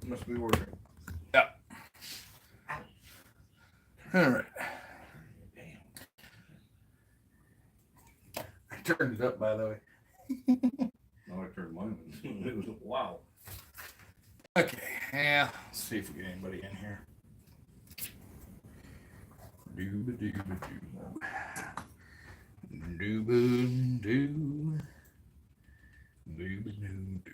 Must be working. Yeah. All right. I turned it up, by the way. No, I turned mine. It was wow. Okay. Yeah. Let's see if we get anybody in here. Dooba dooba doo. Dooba doo. Dooba doo doo.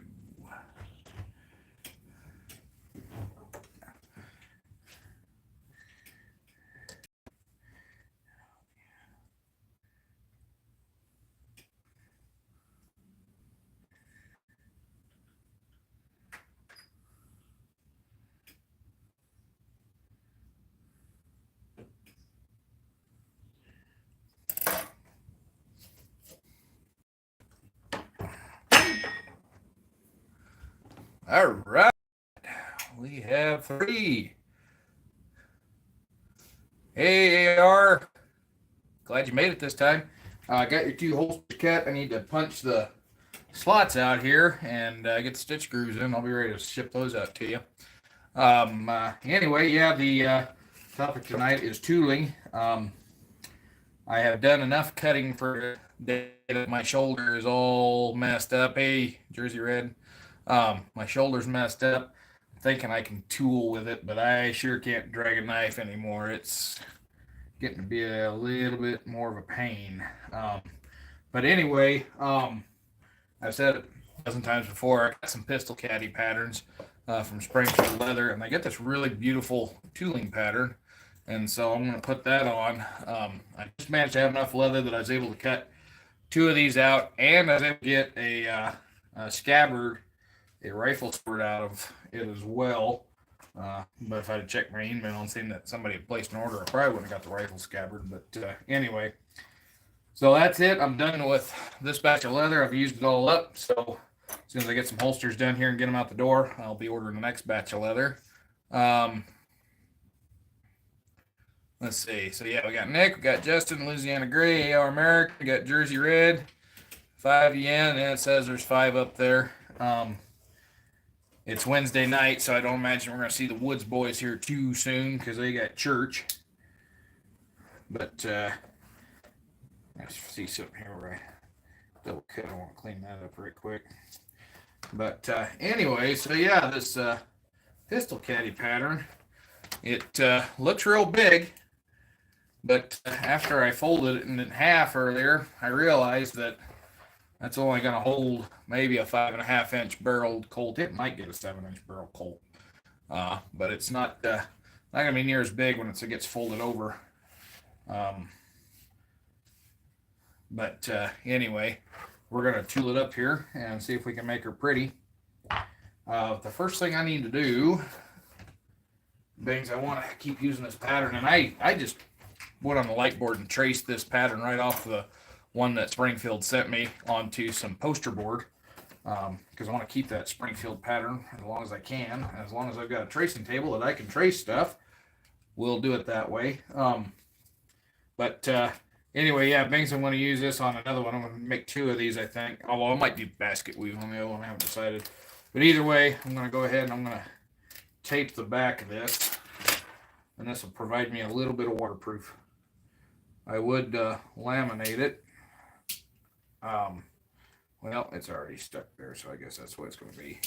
All right. We have 3. Hey, AR. Glad you made it this time. I got your 2 holsters cut. I need to punch the slots out here and get the stitch screws in. I'll be ready to ship those out to you. Anyway, yeah, the topic tonight is tooling. I have done enough cutting for today that my shoulder is all messed up. Hey, Jersey Red. My shoulder's messed up. I'm thinking I can tool with it, but I sure can't drag a knife anymore. It's getting to be a little bit more of a pain. But anyway, I've said it a dozen times before. I got some pistol caddy patterns from Springfield Leather, and I get this really beautiful tooling pattern. And so I'm going to put that on. I just managed to have enough leather that I was able to cut 2 of these out, and I was able to get a scabbard, a rifle squirt out of it as well. But if I had checked my email and seen that somebody had placed an order, I probably wouldn't have got the rifle scabbard. But anyway, so that's it. I'm done with this batch of leather. I've used it all up. So as soon as I get some holsters done here and get them out the door, I'll be ordering the next batch of leather. Let's see. So yeah, we got Nick, we got Justin, Louisiana Gray, AR America, we got Jersey Red, 5 yen, and it says there's 5 up there. It's Wednesday night, so I don't imagine we're going to see the Woods boys here too soon because they got church. But I see something here where I double cut. I want to clean that up right quick. But anyway, so yeah, this pistol caddy pattern, it looks real big. But after I folded it in half earlier, I realized that that's only going to hold maybe a 5.5-inch barreled Colt. It might get a 7-inch barrel Colt, but it's not going to be near as big when it gets folded over. But anyway, we're going to tool it up here and see if we can make her pretty. The first thing I need to do, things I want to keep using this pattern, and I just went on the light board and traced this pattern right off the one that Springfield sent me onto some poster board because I want to keep that Springfield pattern as long as I can. And as long as I've got a tracing table that I can trace stuff, we'll do it that way. But anyway, yeah, Bings, I'm going to use this on another one. I'm going to make 2 of these, I think. Although I might do basket weave on the other one. I haven't decided. But either way, I'm going to go ahead and I'm going to tape the back of this. And this will provide me a little bit of waterproof. I would laminate it. Well, it's already stuck there, so I guess that's what it's going to be.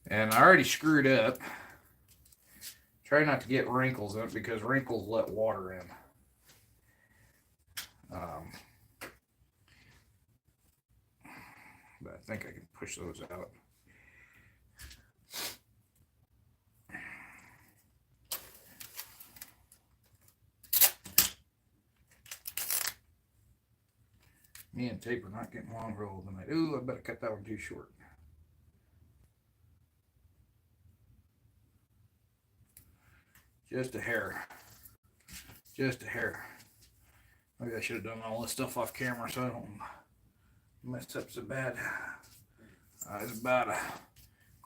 And I already screwed up. Try not to get wrinkles in it because wrinkles let water in. But I think I can push those out. Me and tape are not getting along real well tonight. Ooh, I better cut that one too short. Just a hair. Just a hair. Maybe I should have done all this stuff off camera so I don't mess up so bad. It's about a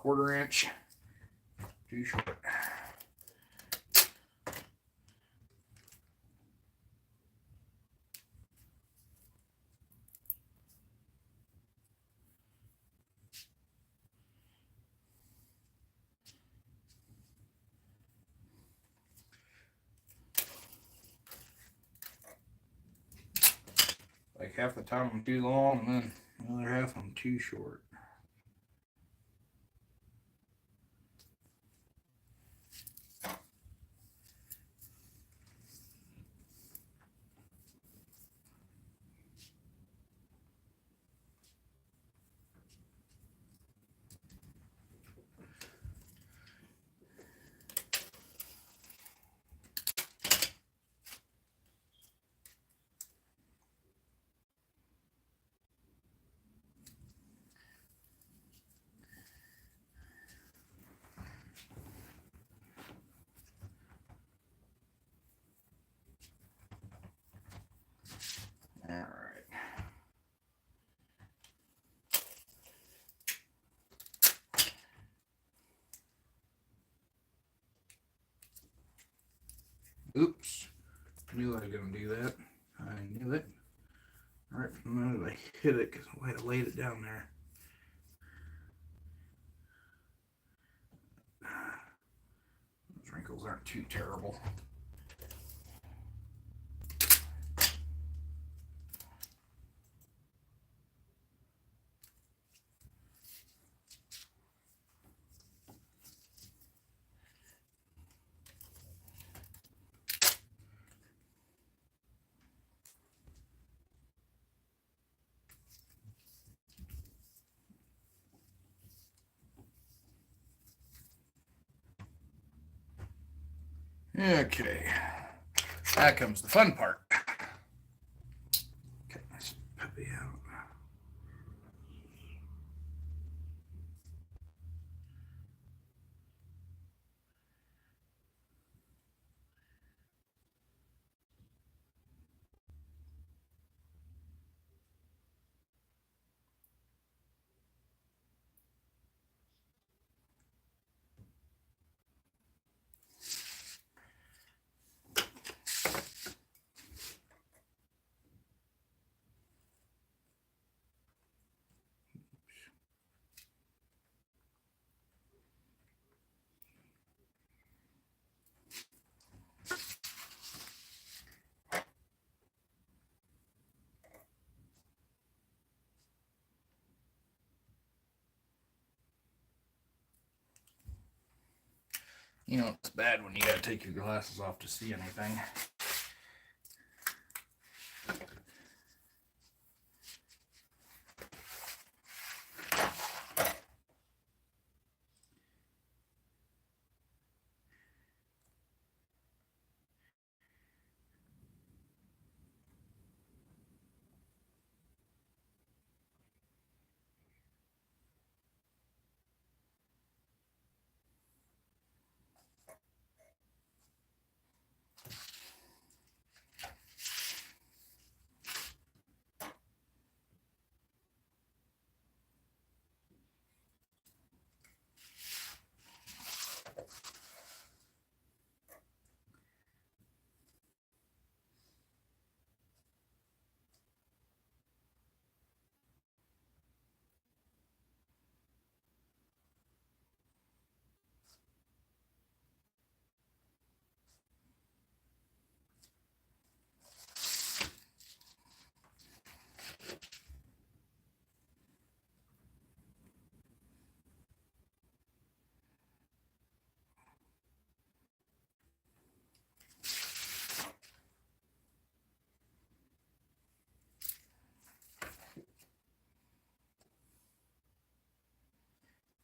1/4 inch too short. half the time I'm too long, and then the other half I'm too short. All right. Oops. Knew I was going to do that. I knew it. Right from the moment I hit it because I laid it down there. Those wrinkles aren't too terrible. Okay, that comes the fun part. Cut this puppy out. You know, it's bad when you gotta take your glasses off to see anything.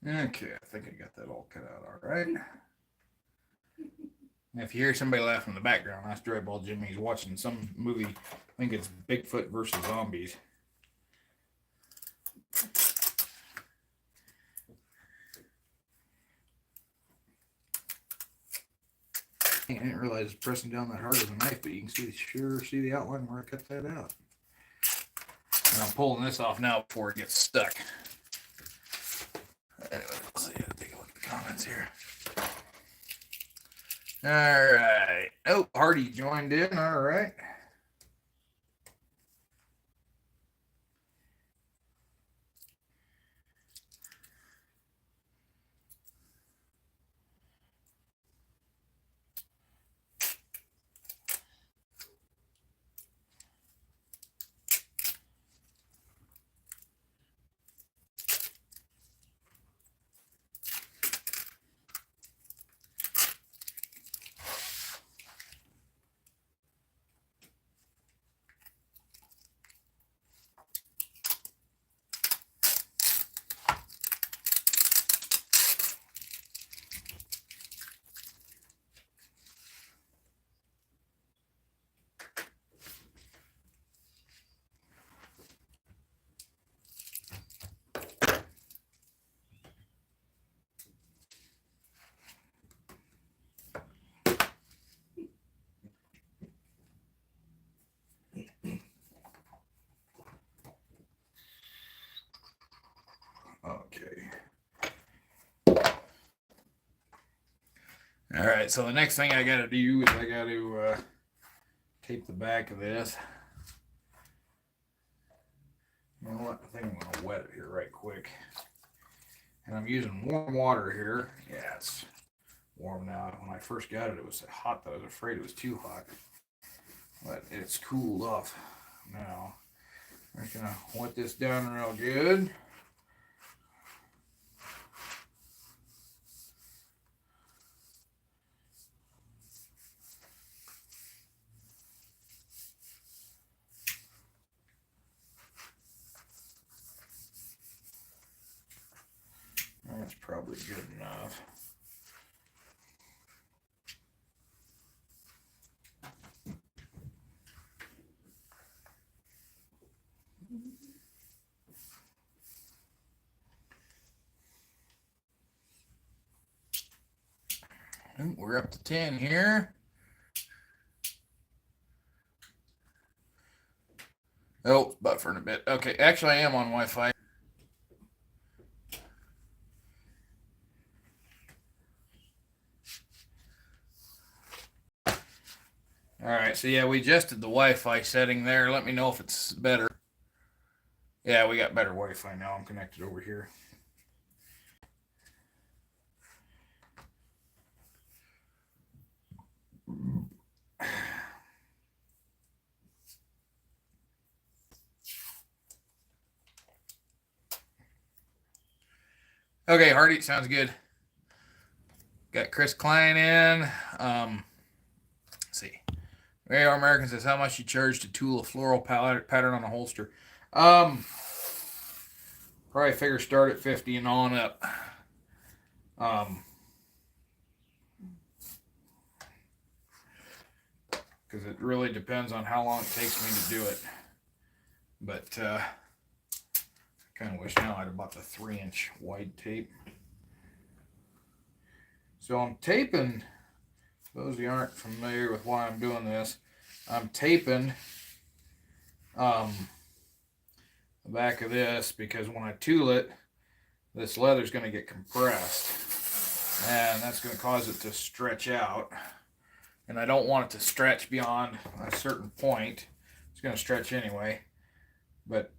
Okay, I think I got that all cut out all right. And if you hear somebody laughing in the background, that's Dryball Jimmy. He's watching some movie. I think it's Bigfoot versus Zombies. I didn't realize pressing down that hard with a knife, but you can see the outline where I cut that out. And I'm pulling this off now before it gets stuck. Anyway, let's see. Take a look at the comments here. All right. Oh, Hardy joined in. All right. All right, so the next thing I got to do is I got to tape the back of this. You know what? I think I'm going to wet it here right quick. And I'm using warm water here. Yeah, it's warm now. When I first got it, it was hot, though. I was afraid it was too hot. But it's cooled off now. I'm just going to wet this down real good. That's probably good enough. We're up to 10 here. Oh, buffering a bit. Okay, actually I am on Wi-Fi. All right, so yeah, we adjusted the Wi-Fi setting there. Let me know if it's better. Yeah, we got better Wi-Fi now. I'm connected over here. Okay, Hardy, sounds good. Got Chris Klein in. Let's see. AR American says, how much you charge to tool a floral pattern on a holster? Probably figure start at 50 and on up. Because it really depends on how long it takes me to do it. But I kind of wish now I'd have bought the 3-inch wide tape. So I'm taping, those of you aren't familiar with why I'm doing this, I'm taping the back of this because when I tool it, this leather's going to get compressed and that's going to cause it to stretch out, and I don't want it to stretch beyond a certain point. It's going to stretch anyway, but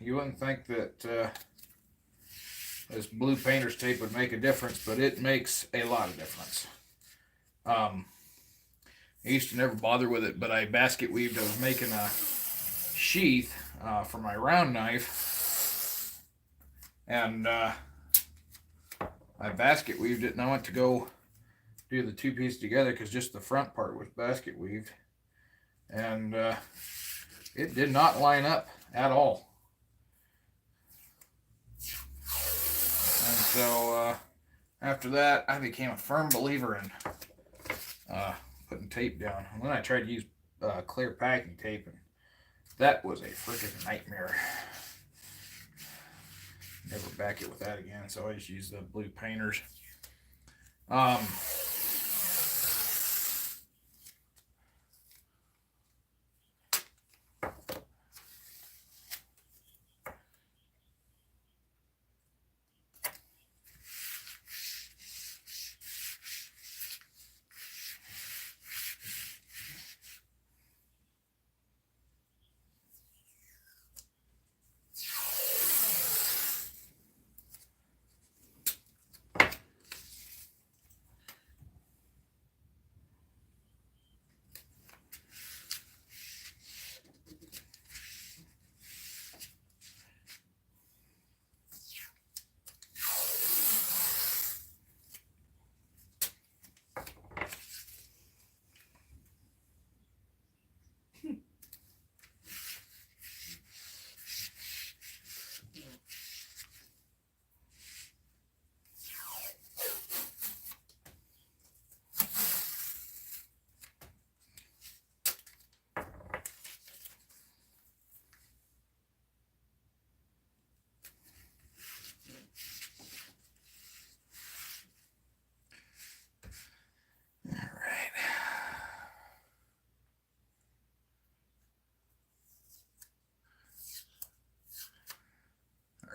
you wouldn't think that this blue painter's tape would make a difference, but it makes a lot of difference. I used to never bother with it, but I basket weaved. I was making a sheath for my round knife, and I basket weaved it, and I went to go do the two pieces together because just the front part was basket weaved, and it did not line up at all. And so after that, I became a firm believer in putting tape down. And then I tried to use clear packing tape, and that was a freaking nightmare. Never back it with that again, so I just use the blue painters.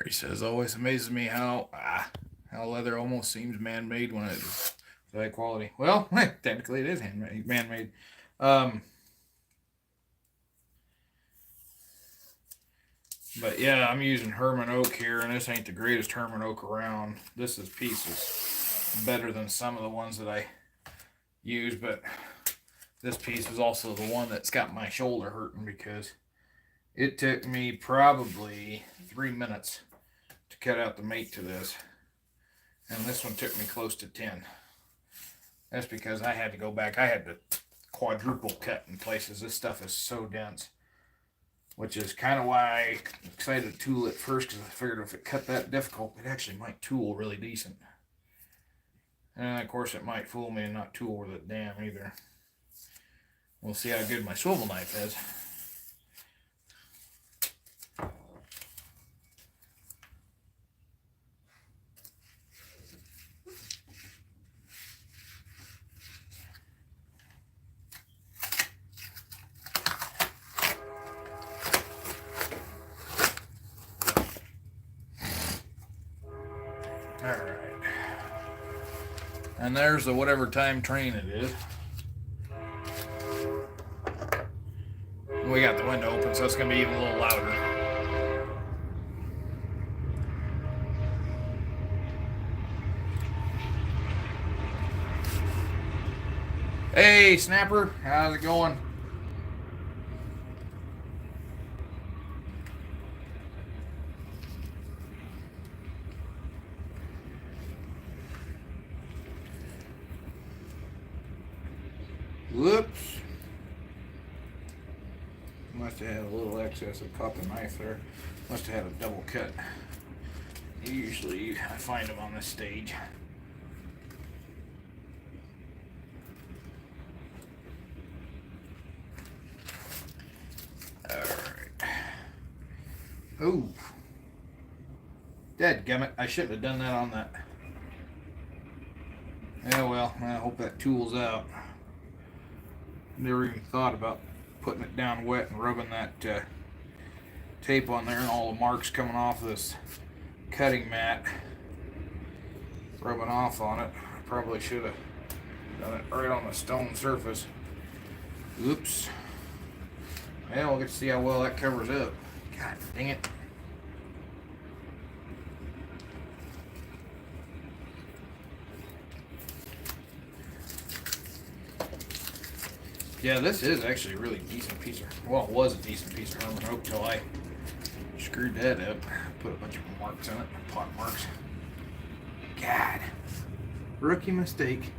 He says, always amazes me how leather almost seems man-made when it high quality. Well, technically it is man-made. But yeah, I'm using Herman oak here, and this ain't the greatest Herman oak around. This piece is better than some of the ones that I use, but this piece is also the one that's got my shoulder hurting because it took me probably 3 minutes to cut out the mate to this, and this one took me close to 10. That's because I had to go back. I had to quadruple cut in places. This stuff is so dense, which is kind of why I decided to tool it first, because I figured if it cut that difficult, it actually might tool really decent. And of course, it might fool me and not tool with it damn either. We'll see how good my swivel knife is. Alright. And there's the whatever time train it is. We got the window open, so it's going to be even a little louder. Hey, Snapper, how's it going? Whoops. Must have had a little excess. I caught the knife there. Must have had a double cut. Usually I find them on this stage. Alright. Oh. Dadgummit, I shouldn't have done that on that. Yeah, well, I hope that tool's out. Never even thought about putting it down wet and rubbing that tape on there, and all the marks coming off of this cutting mat rubbing off on it. I probably should have done it right on the stone surface. Oops. Well, we'll get to see how well that covers up. God dang it. Yeah, this is actually a really decent piece of, well, it was a decent piece of Herman oak till I screwed that up. Put a bunch of marks in it, pot marks. God. Rookie mistake.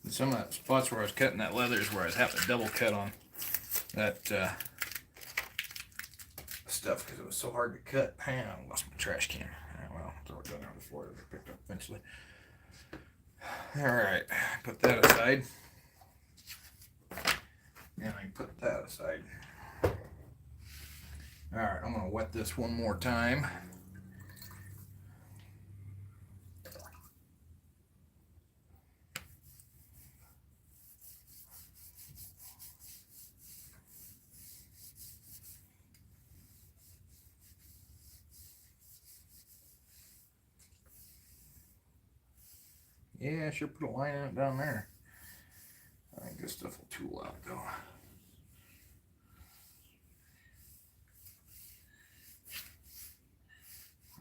Some of the spots where I was cutting that leather is where I was having to double cut on that stuff because it was so hard to cut. Hang on, I lost my trash can. Well, throw it down on the floor. It'll be picked up eventually. Alright, put that aside. And I put that aside. Alright, I'm going to wet this one more time. Yeah, I should put a line in it down there. I think this stuff will tool out though.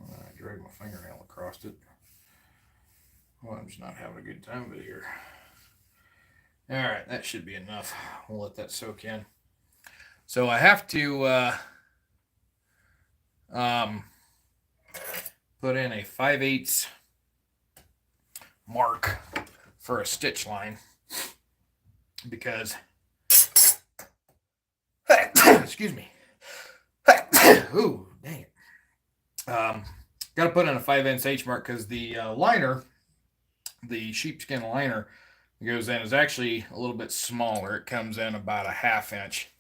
I dragged my fingernail across it. Well, I'm just not having a good time of it here. Alright, that should be enough. We'll let that soak in. So I have to put in a 5/8 mark for a stitch line because excuse me. Ooh, dang it. Got to put in a 5/8 mark because the liner, the sheepskin liner, It goes in is actually a little bit smaller. It comes in about a 1/2 inch.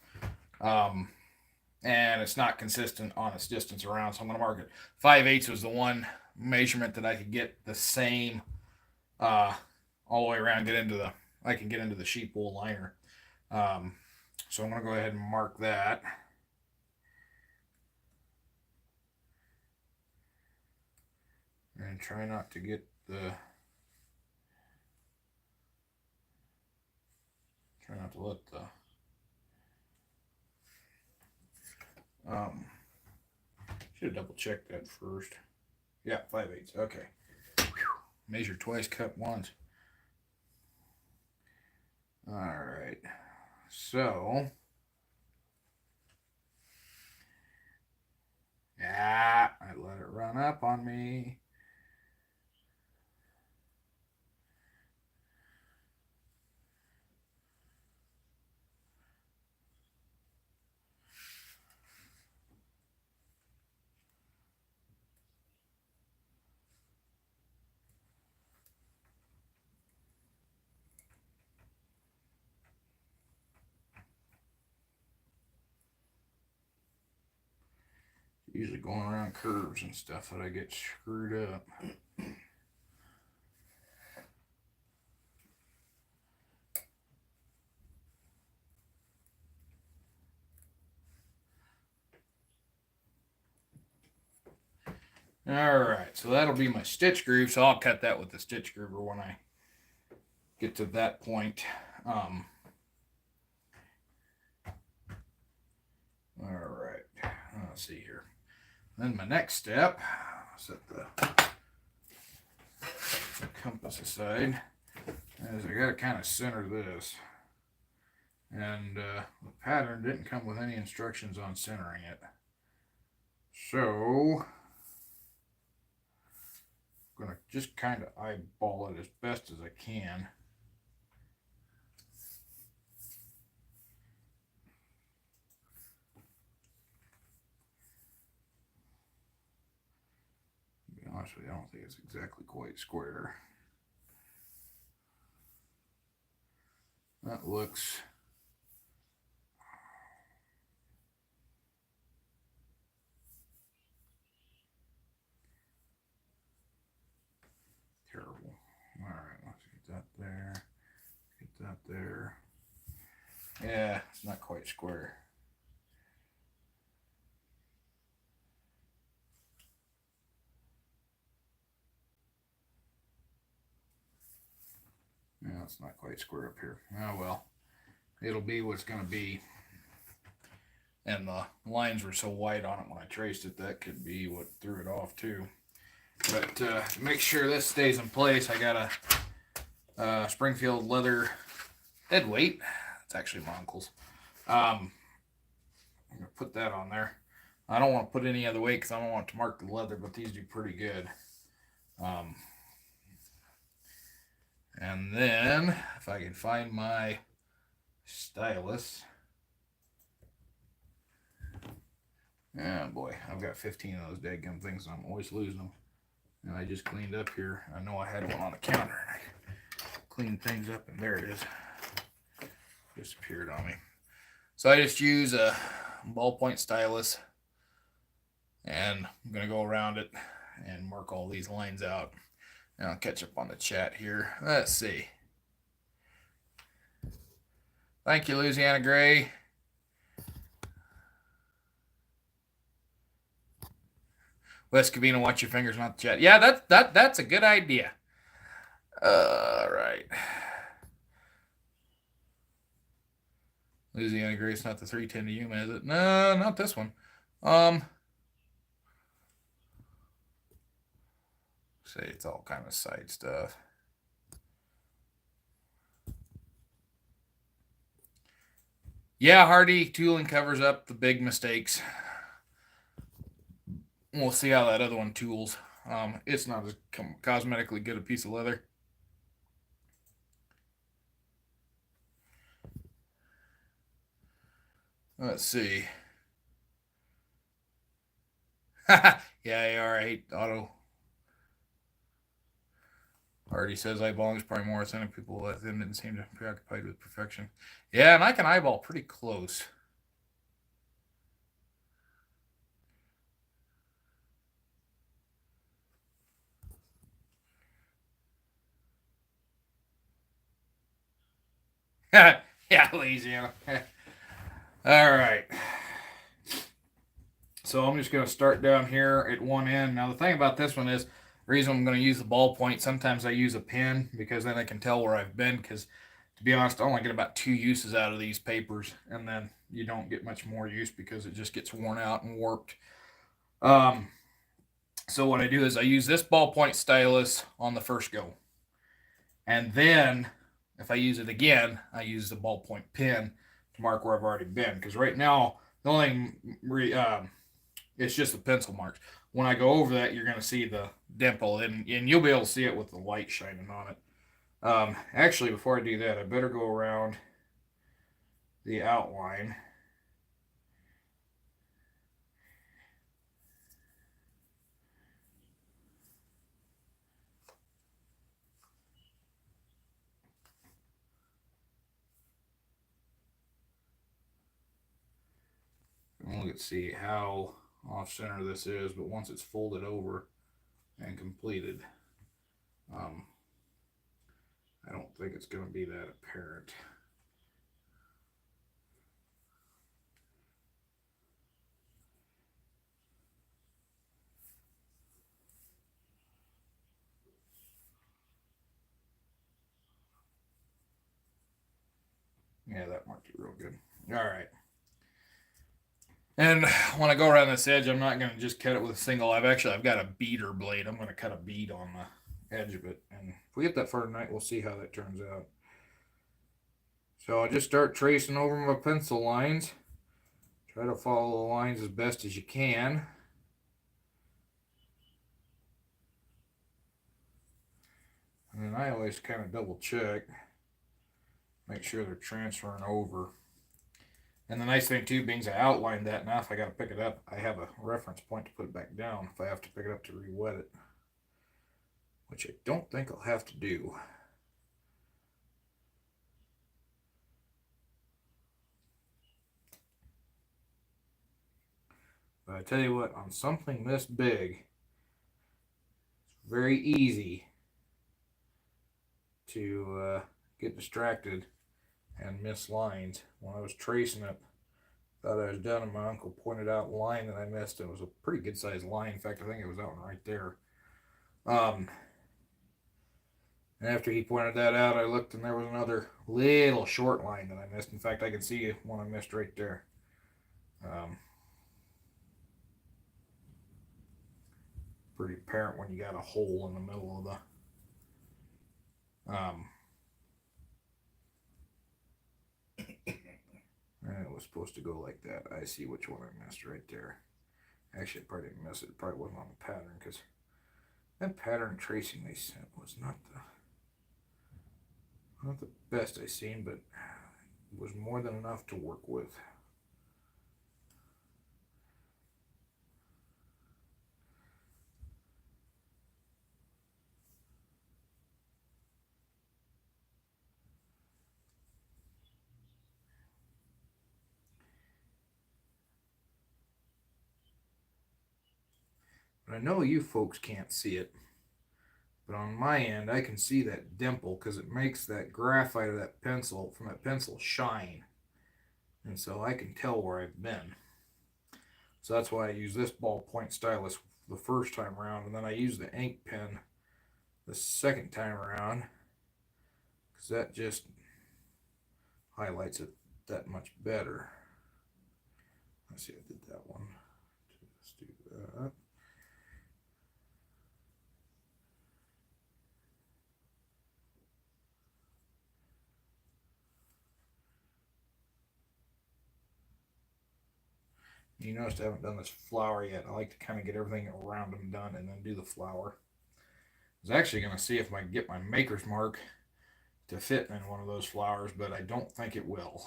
And it's not consistent on its distance around, so I'm going to mark it. 5/8 was the one measurement that I could get the same all the way around. I can get into the sheep wool liner. So I'm going to go ahead and mark that. And try not to get try not to let the should have double checked that first. Yeah, 5/8. Okay. Whew. Measure twice, cut once. All right. So, yeah, I let it run up on me. Usually going around curves and stuff that I get screwed up. All right, so that'll be my stitch groove. So I'll cut that with the stitch groover when I get to that point. All right, let's see here. Then my next step, set the compass aside, is I got to kind of center this. And the pattern didn't come with any instructions on centering it. So I'm going to just kind of eyeball it as best as I can. To be honest with you, I don't think it's exactly quite square. That looks terrible. All right, let's get that there. Get that there. Yeah, it's not quite square. Yeah, it's not quite square up here. Oh well, it'll be what's going to be. And the lines were so wide on it when I traced it, that could be what threw it off too. But to make sure this stays in place, I got a Springfield leather dead weight. It's actually my uncle's. I'm going to put that on there. I don't want to put any other weight because I don't want to mark the leather, but these do pretty good. And then, if I can find my stylus. Oh boy, I've got 15 of those dadgum things, and I'm always losing them. And I just cleaned up here. I know I had one on the counter, and I cleaned things up, and there it is. Disappeared on me. So I just use a ballpoint stylus, and I'm going to go around it and mark all these lines out. And I'll catch up on the chat here. Let's see. Thank you, Louisiana Gray. Wes Cavino, watch your fingers, not the chat. Yeah, that's a good idea. All right. Louisiana Gray, it's not the 310 to Yuma, is it? No, not this one. Say it's all kind of side stuff. Yeah, Hardy, tooling covers up the big mistakes. We'll see how that other one tools. It's not as cosmetically good a piece of leather. Let's see. Yeah, AR8 auto. Already says eyeballing is probably more authentic. People like them didn't seem to be preoccupied with perfection. Yeah, and I can eyeball pretty close. Yeah, Louisiana. All right. So I'm just going to start down here at one end. Now the thing about this one is, the reason I'm going to use the ballpoint, sometimes I use a pen because then I can tell where I've been, because to be honest, I only get about 2 uses out of these papers, and then you don't get much more use because it just gets worn out and warped. Um, so what I do is I use this ballpoint stylus on the first go. And then if I use it again, I use the ballpoint pen to mark where I've already been. Because right now, the only it's just the pencil marks. When I go over that, you're going to see the dimple, and you'll be able to see it with the light shining on it. Actually, before I do that, I better go around the outline. And look at see how off center this is, but once it's folded over and completed, I don't think it's going to be that apparent. Yeah, that marked it real good. All right. And when I go around this edge, I'm not going to just cut it with a single. I've got a beater blade. I'm going to cut a bead on the edge of it. And if we get that far tonight, we'll see how that turns out. So I just start tracing over my pencil lines. Try to follow the lines as best as you can. And then I always kind of double check. Make sure they're transferring over. And the nice thing too, being I outlined that, now if I got to pick it up, I have a reference point to put it back down if I have to pick it up to re-wet it. Which I don't think I'll have to do. But I tell you what, on something this big, it's very easy to get distracted and miss lines. When I was tracing it, thought I was done, and my uncle pointed out a line that I missed. It was a pretty good sized line. In fact, I think it was that one right there. And after he pointed that out, I looked and there was another little short line that I missed. In fact, I can see one I missed right there. Pretty apparent when you got a hole in the middle of the and it was supposed to go like that. I see which one I missed right there. Actually, I probably didn't miss it. It probably wasn't on the pattern, because that pattern tracing they sent was not the best I seen, but it was more than enough to work with. But I know you folks can't see it. But on my end, I can see that dimple because it makes that graphite of that pencil, from that pencil, shine. And so I can tell where I've been. So that's why I use this ballpoint stylus the first time around, and then I use the ink pen the second time around, because that just highlights it that much better. Let's see, I did that one. Let's do that. You notice I haven't done this flower yet. I like to kind of get everything around them done and then do the flower. I was actually going to see if I can get my maker's mark to fit in one of those flowers, but I don't think it will.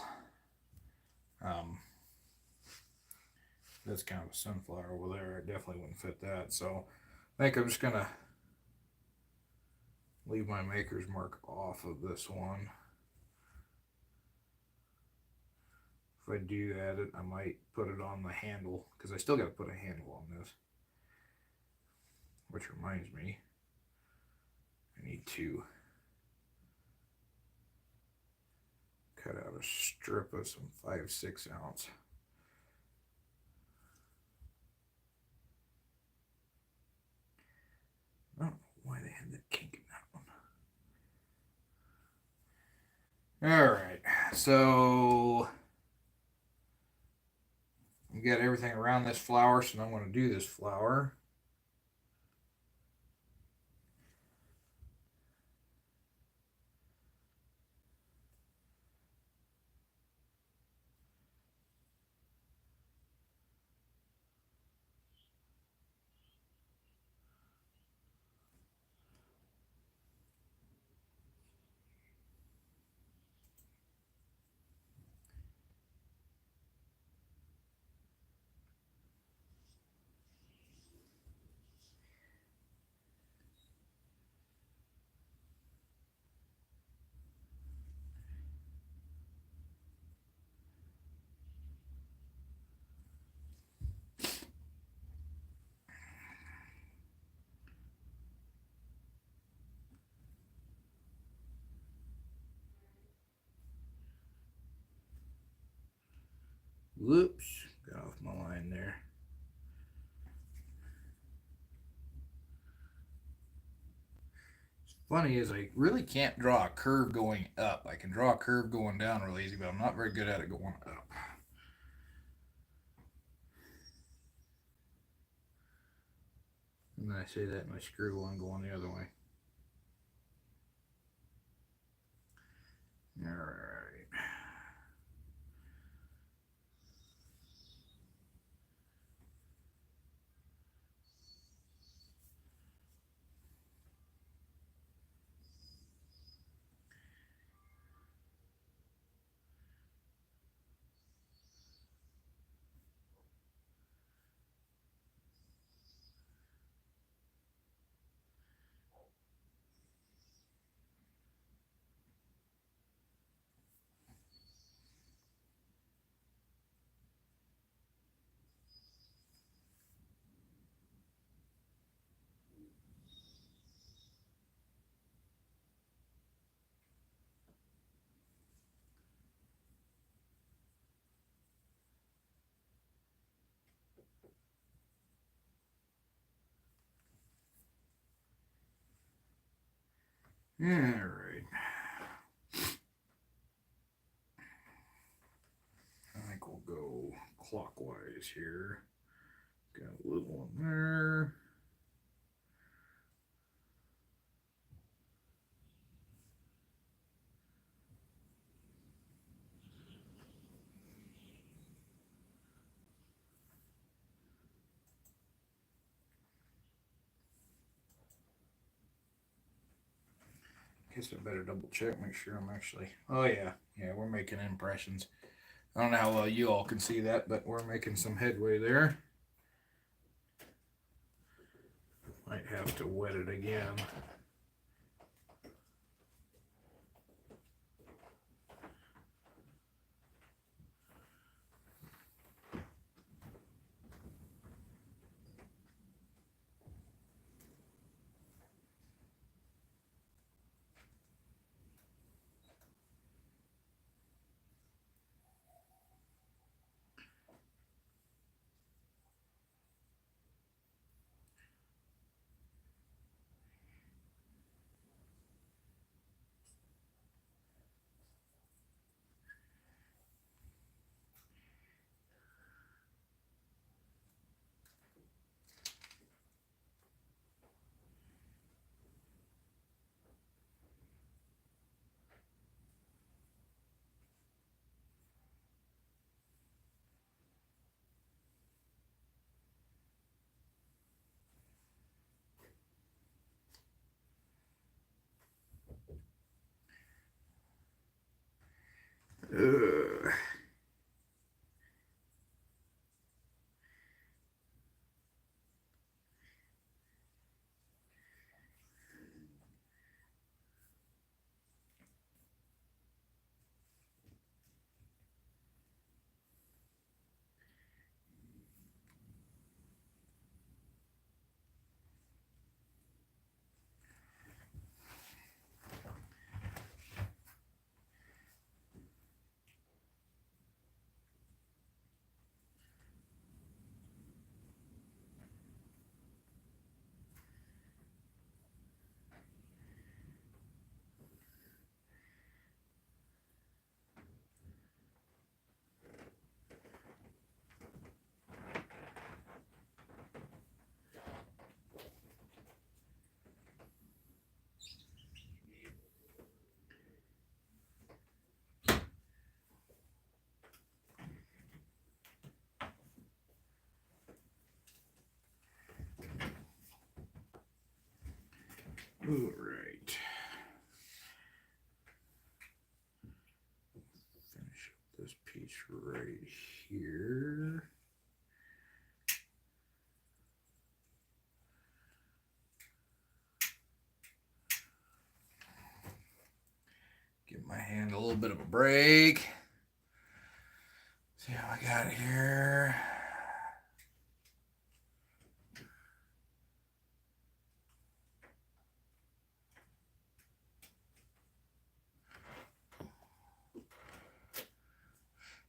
That's kind of a sunflower over there. It definitely wouldn't fit that. So I think I'm just going to leave my maker's mark off of this one. If I do add it, I might put it on the handle because I still got to put a handle on this. Which reminds me, I need to cut out a strip of some 5/6 ounce. I don't know why they had that kink in that one. All right, so we got everything around this flower, so now I'm going to do this flower. Whoops, got off my line there. Funny is I really can't draw a curve going up. I can draw a curve going down real easy, but I'm not very good at it going up. And then I say that and I screw one going the other way. All right. All right. I think we'll go clockwise here. Got a little one there. Guess I better double check, make sure I'm actually. Oh yeah, we're making impressions. I don't know how well you all can see that, but we're making some headway there. Might have to wet it again. Ugh. All right. Finish up this piece right here. Give my hand a little bit of a break. See how I got here.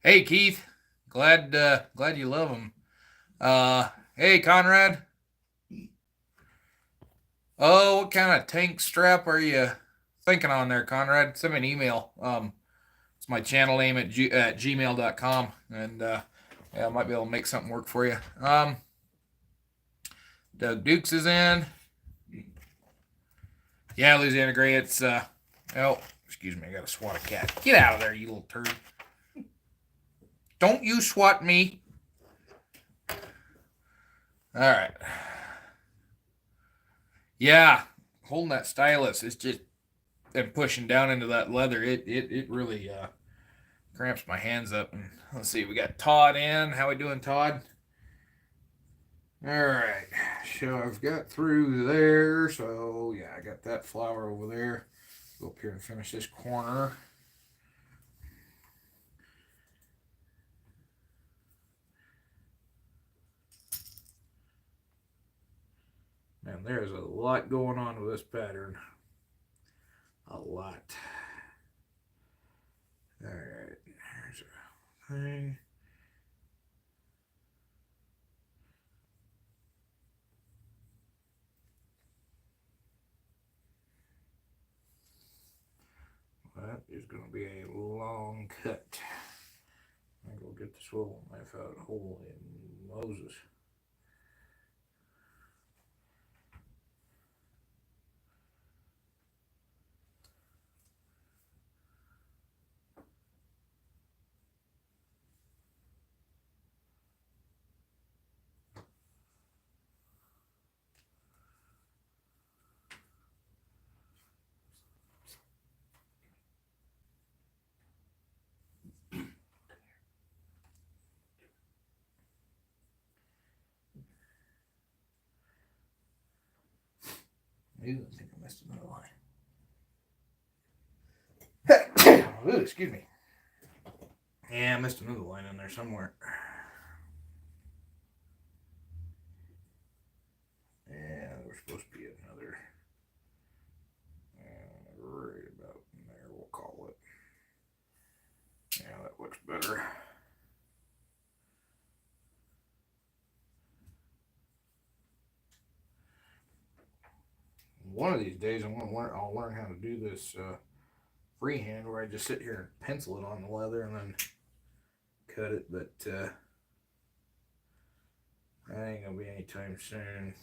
Hey Keith, glad you love them. Hey Conrad. Oh, what kind of tank strap are you thinking on there, Conrad? Send me an email. It's my channel name at gmail.com, and yeah, I might be able to make something work for you. Doug Dukes is in. Yeah, Louisiana Gray. It's oh, excuse me, I gotta swat a cat. Get out of there, you little turd. Don't you swat me. All right. Yeah, holding that stylus is just and pushing down into that leather. It really cramps my hands up. And let's see, we got Todd in. How we doing, Todd? All right. So I've got through there. So yeah, I got that flower over there. Go up here and finish this corner. Man, there's a lot going on with this pattern. A lot. All right. Here's a thing. That is going to be a long cut. I'm going to get the swivel knife out. Holy Moses. Ooh, I think I missed another line. Ooh, excuse me. Yeah, I missed another line in there somewhere. Yeah, there's supposed to be another. Right about in there, we'll call it. Yeah, that looks better. One of these days, I'll learn how to do this freehand, where I just sit here and pencil it on the leather and then cut it. But that ain't gonna be anytime soon.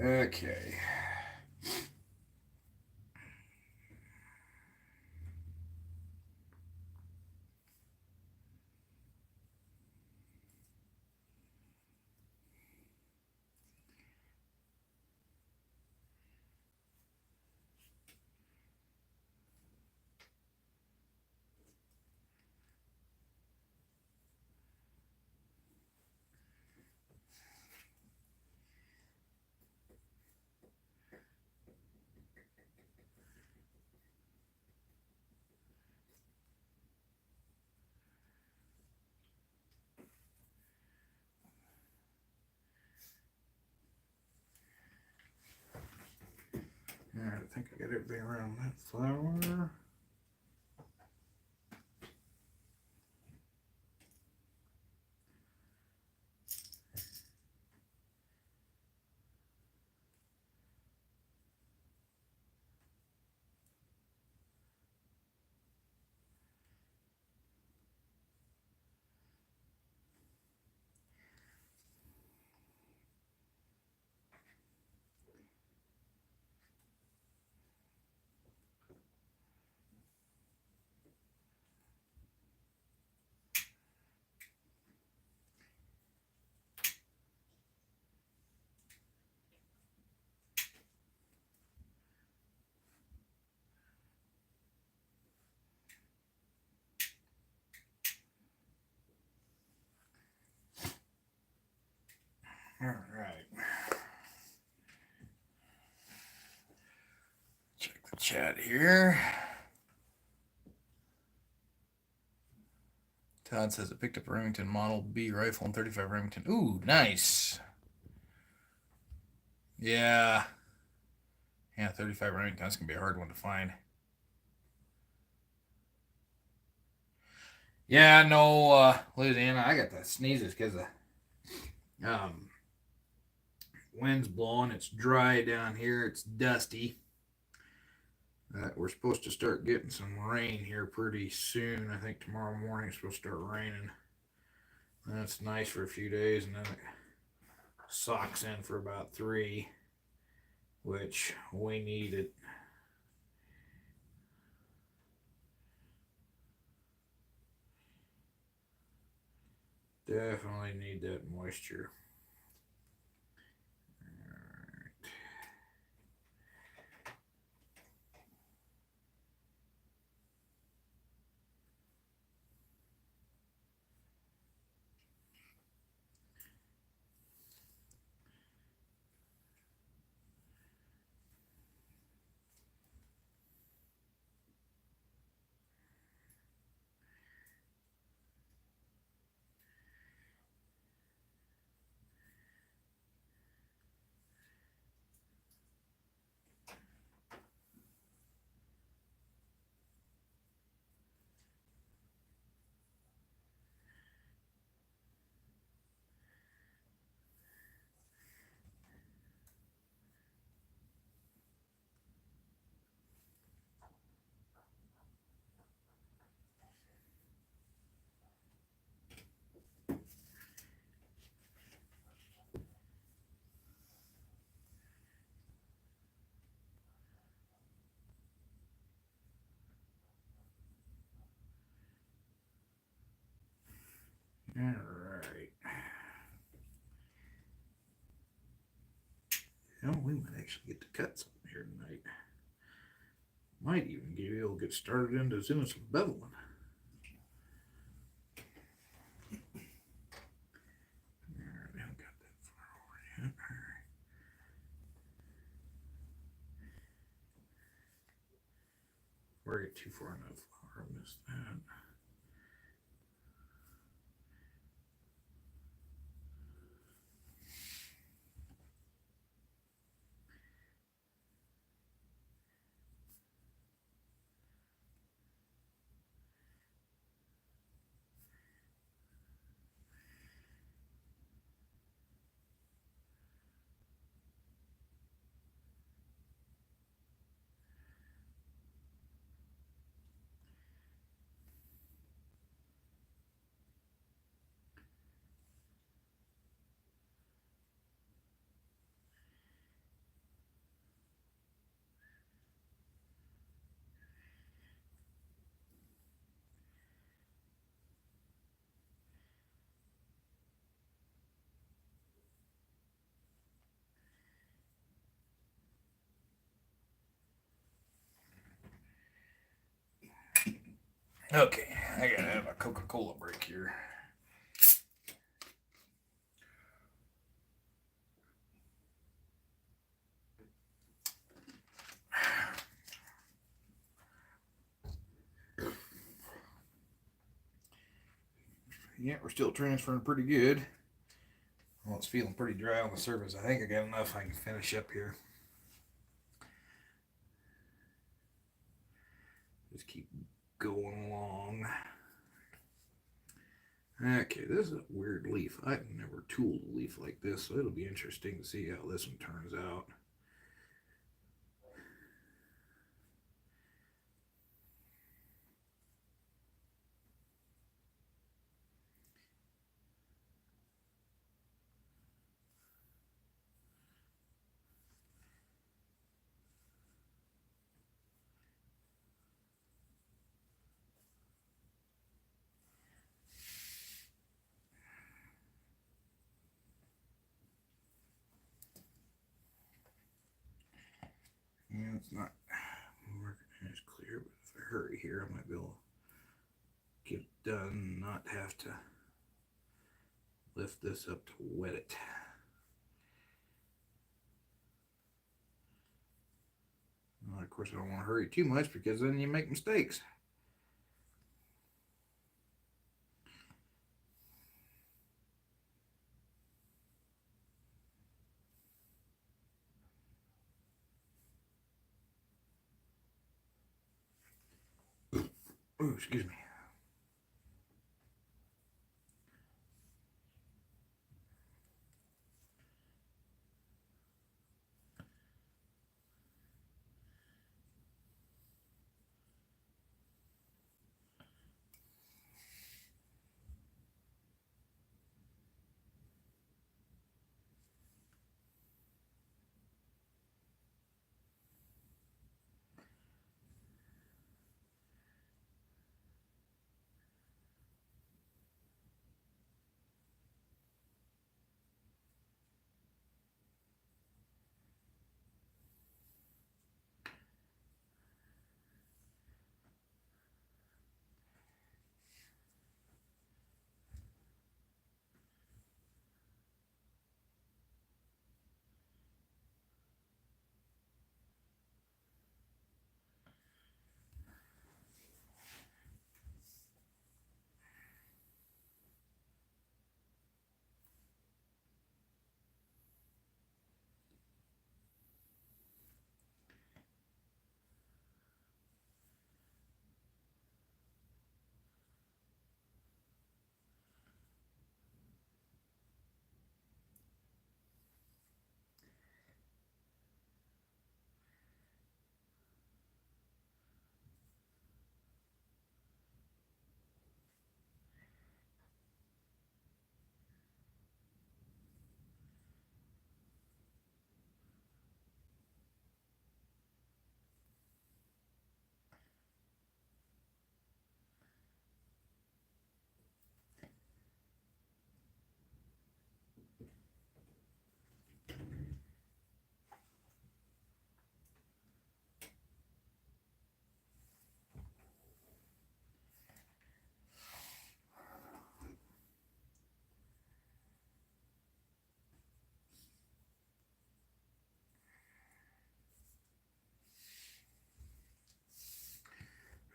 Okay. All right, I think I got everything around that flower. All right. Check the chat here. Todd says it picked up a Remington Model B rifle and 35 Remington. Ooh, nice. Yeah. Yeah, 35 Remington. That's going to be a hard one to find. Yeah, no, Louisiana, I got the sneezes because the wind's blowing. It's dry down here. It's dusty. We're supposed to start getting some rain here pretty soon. I think tomorrow morning it's supposed to start raining. That's nice for a few days, and then it socks in for about 3, which we need it. Definitely need that moisture. All right. We might actually get to cut something here tonight. Might even be able to get started into doing some beveling. I haven't got that far over yet. Or I get too far in that flower. I missed that. Okay, I gotta have a Coca-Cola break here. Yeah, we're still transferring pretty good. Well, it's feeling pretty dry on the surface. I think I got enough I can finish up here. Just keep going along. Okay, this is a weird leaf. I've never tooled a leaf like this, so it'll be interesting to see how this one turns out. Yeah, it's not working as clear, but if I hurry here, I might be able to get it done, not have to lift this up to wet it. course, I don't want to hurry too much because then you make mistakes. Oh, excuse me.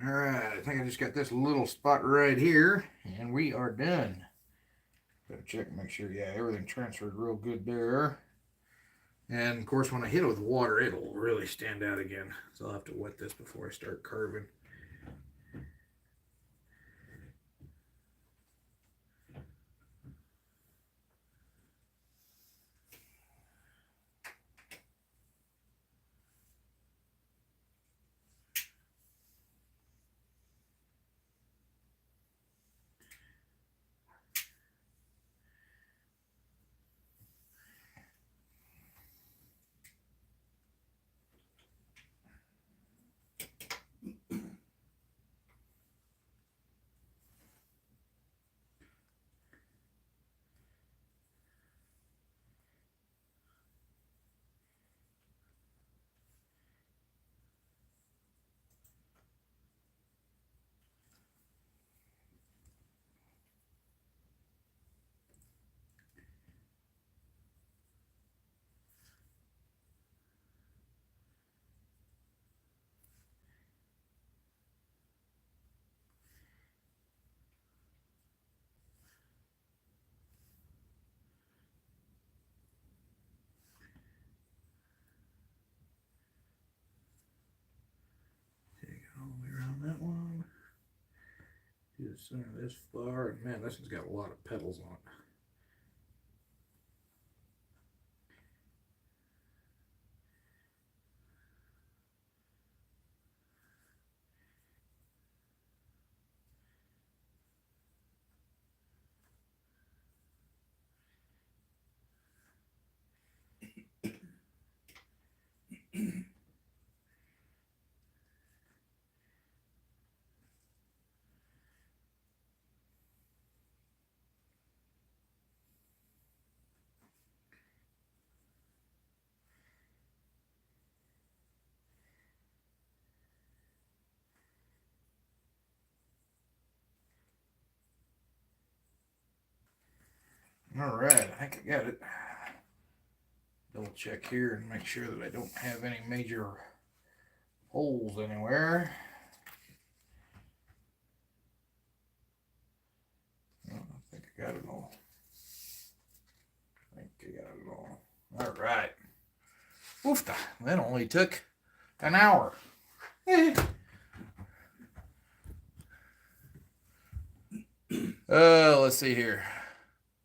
All right, I think I just got this little spot right here, and we are done. Better check and make sure, yeah, everything transferred real good there. And of course, when I hit it with water, it'll really stand out again. So I'll have to wet this before I start carving. Take it all the way around that one. Do the center of this flower, and man, this one's got a lot of petals on it. All right, I think I got it. Double check here and make sure that I don't have any major holes anywhere. I think I got it all. All right. Oof, that only took an hour. Let's see here.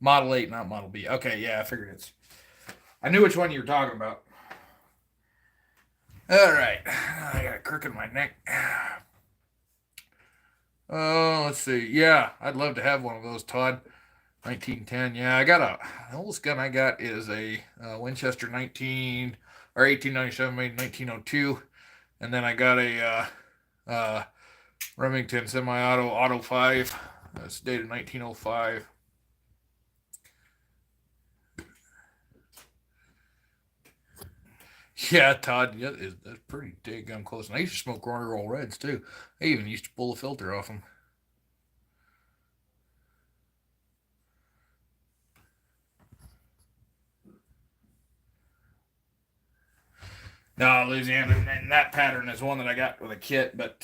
Model 8, not Model B. Okay, yeah, I figured it's... I knew which one you were talking about. All right. I got a crook in my neck. Oh, let's see. Yeah, I'd love to have one of those, Todd. 1910. Yeah, I got the oldest gun I got is a Winchester 1897 made in 1902, and then I got a Remington semi-auto Auto 5. It's dated 1905. Yeah, Todd, yeah, that's pretty daggone close. And I used to smoke Royal Roll Reds too. I even used to pull the filter off them. No, Louisiana, and that pattern is one that I got with a kit, but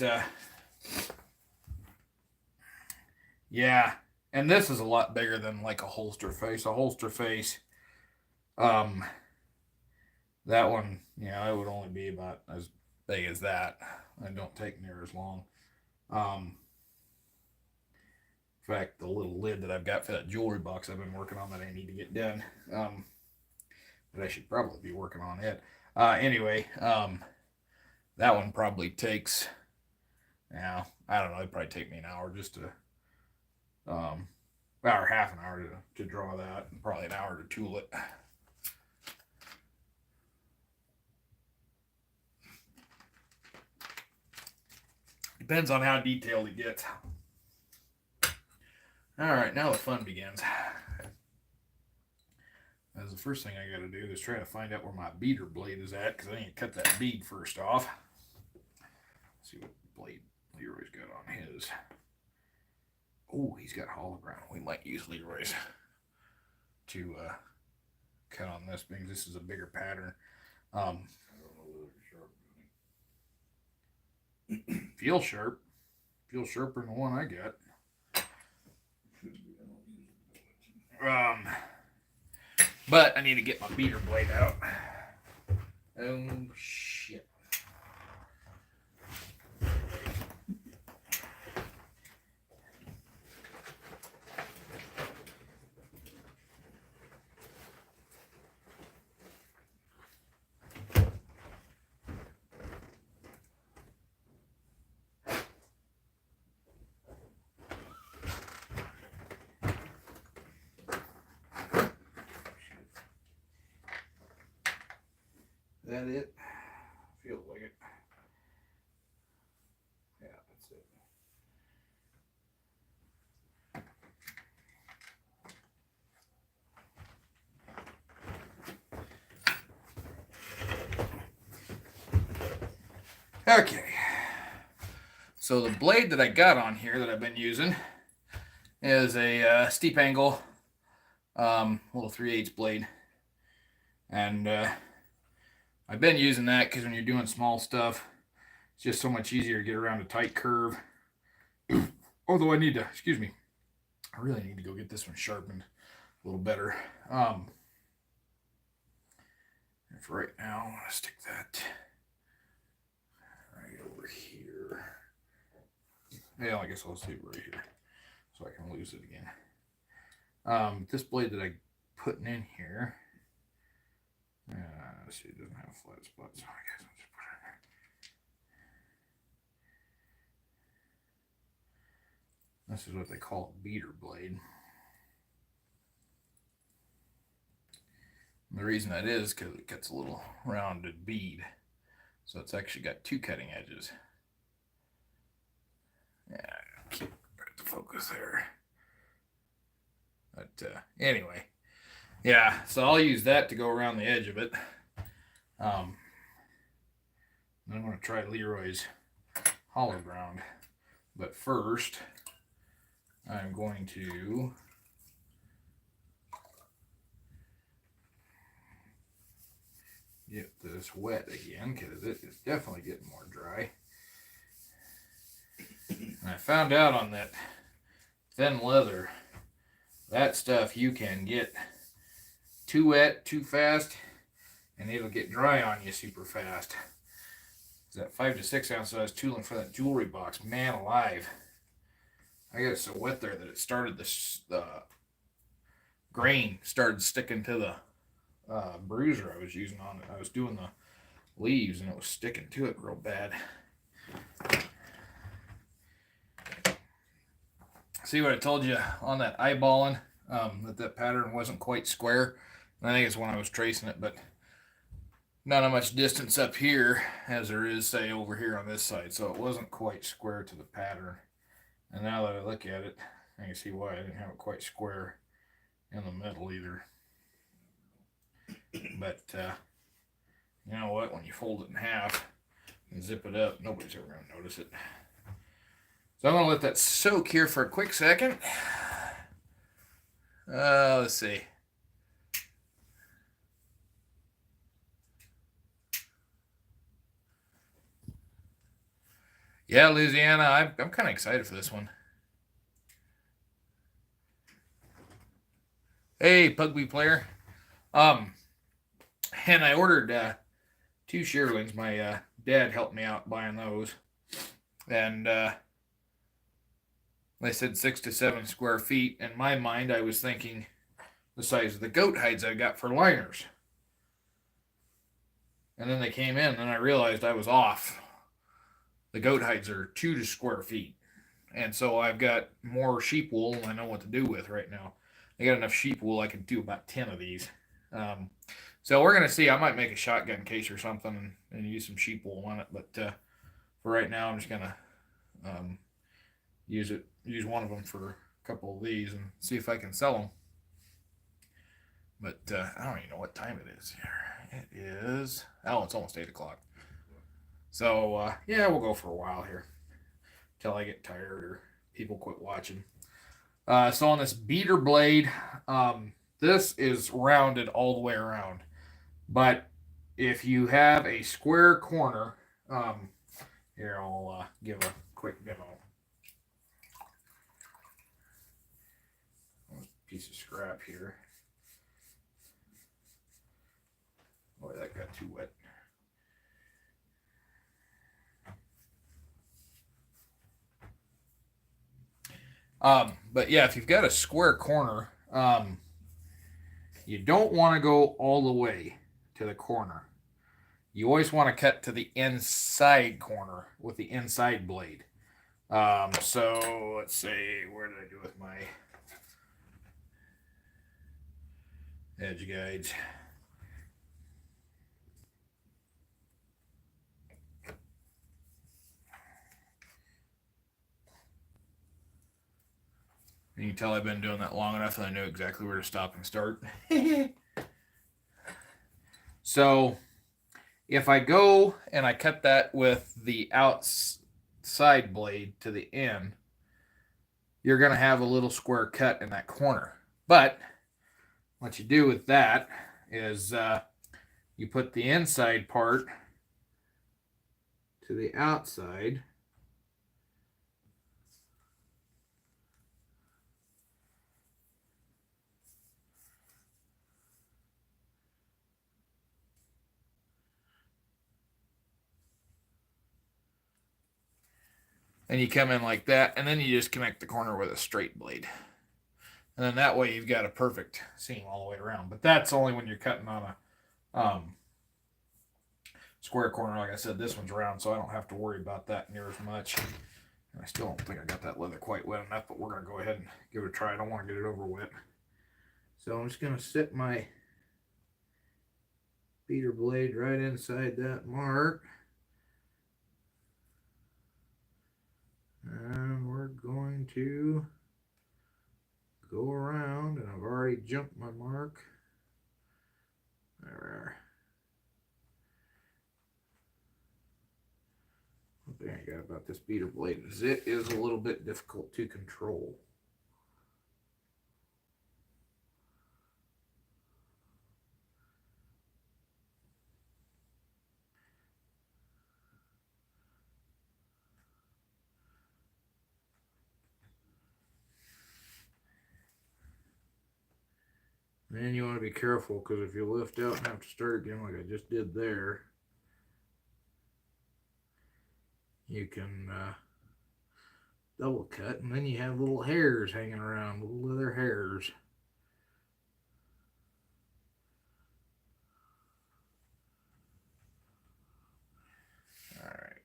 yeah, and this is a lot bigger than like a holster face. A holster face, that one, yeah, it would only be about as big as that. I don't take near as long. In fact, the little lid that I've got for that jewelry box I've been working on that I need to get done, but I should probably be working on it. Anyway, that one probably takes, now, I don't know, it'd probably take me an hour just to, or half an hour to draw that, and probably an hour to tool it. Depends on how detailed it gets. All right, now the fun begins. That's the first thing I got to do is try to find out where my beater blade is at, because I need to cut that bead first off. Let's see what blade Leroy's got on his. Oh, he's got hollow ground. We might use Leroy's to cut on this because this is a bigger pattern. I don't know whether it's sharp. Feels sharp. Feels sharper than the one I got. But I need to get my beater blade out. Oh, shit. Is that it? Feels like it. Yeah, that's it. Okay. So the blade that I got on here that I've been using is a steep angle little 3/8 blade. And I've been using that because when you're doing small stuff, it's just so much easier to get around a tight curve. Although I need to, excuse me, I really need to go get this one sharpened a little better. For right now, I'm going to stick that right over here. Yeah, I guess I'll leave it right here so I can lose it again. This blade that I'm putting in here, let's see, it doesn't have flat spots, so I guess I'll just put it in there. This is what they call a beater blade. And the reason that is because it cuts a little rounded bead. So it's actually got two cutting edges. Yeah, keep the focus there. But anyway, yeah, so I'll use that to go around the edge of it. I'm going to try Leroy's hollow ground. But first, I'm going to get this wet again because it is definitely getting more dry. And I found out on that thin leather, that stuff you can get too wet, too fast, and it'll get dry on you super fast. That 5 to 6 ounce size tooling for that jewelry box, man alive. I got it so wet there that it started the grain started sticking to the bruiser I was using on it. I was doing the leaves and it was sticking to it real bad. See what I told you on that eyeballing, that pattern wasn't quite square. I think it's when I was tracing it, but not how much distance up here as there is, say, over here on this side. So it wasn't quite square to the pattern. And now that I look at it, I can see why I didn't have it quite square in the middle either. But you know what? When you fold it in half and zip it up, nobody's ever going to notice it. So I'm going to let that soak here for a quick second. Let's see. Yeah, Louisiana, I'm kind of excited for this one. Hey, Pugby player. And I ordered 2 shearlings. My dad helped me out buying those. And they said 6 to 7 square feet. In my mind, I was thinking the size of the goat hides I got for liners. And then they came in, and I realized I was off. The goat hides are 2 square feet. And so I've got more sheep wool than I know what to do with right now. I got enough sheep wool, I could do about 10 of these. So we're going to see. I might make a shotgun case or something and use some sheep wool on it. But for right now, I'm just going to use one of them for a couple of these and see if I can sell them. But I don't even know what time it is here. It is, it's almost 8 o'clock. So yeah, we'll go for a while here till I get tired or people quit watching. So on this beater blade, this is rounded all the way around. But if you have a square corner, here I'll give a quick demo. Piece of scrap here. Boy, that got too wet. But yeah, if you've got a square corner, you don't want to go all the way to the corner. You always want to cut to the inside corner with the inside blade. So let's see, where did I do with my edge guides? You can tell I've been doing that long enough that I know exactly where to stop and start. So if I go and I cut that with the outside blade to the end, you're going to have a little square cut in that corner. But what you do with that is you put the inside part to the outside. And you come in like that, and then you just connect the corner with a straight blade. And then that way you've got a perfect seam all the way around. But that's only when you're cutting on a square corner. Like I said, this one's round, so I don't have to worry about that near as much. And I still don't think I got that leather quite wet enough, but we're going to go ahead and give it a try. I don't want to get it over wet. So I'm just going to set my beater blade right inside that mark. And we're going to go around, and I've already jumped my mark. There. One thing I got about this beater blade is it is a little bit difficult to control. And you want to be careful because if you lift out and have to start again like I just did there, you can double cut, and then you have little hairs hanging around, little leather hairs. All right.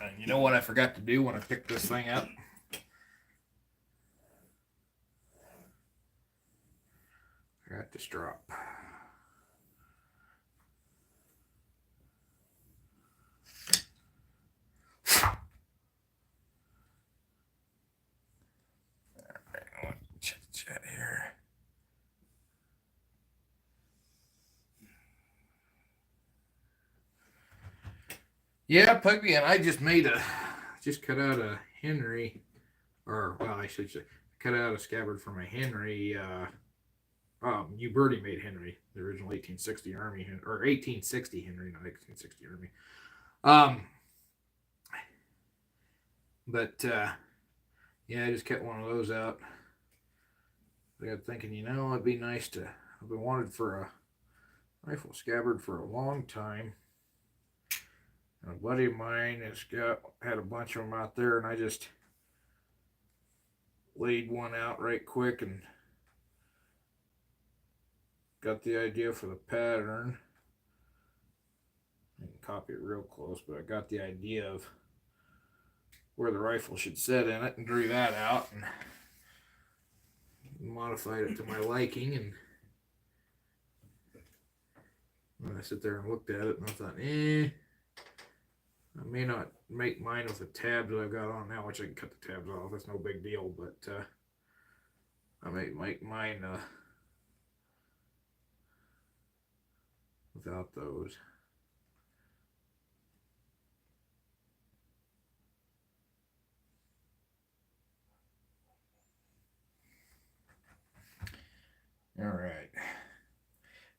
And you know what I forgot to do when I picked this thing up? Forgot to strap. Chat here. Yeah, Pugby, and I just cut out a Henry, or well, I should say, cut out a scabbard for my Henry. Uberti made Henry, the original 1860 Army, or 1860 Henry, not 1860 Army. But yeah, I just cut one of those out. I got thinking, it'd be nice to. I've been wanted for a rifle scabbard for a long time. And a buddy of mine had a bunch of them out there, and I just laid one out right quick and got the idea for the pattern. I can copy it real close, but I got the idea of where the rifle should sit in it and drew that out and modified it to my liking. And when I sit there and looked at it, and I thought, I may not make mine with the tabs that I've got on now, which I can cut the tabs off. That's no big deal, but I may make mine without those. All right.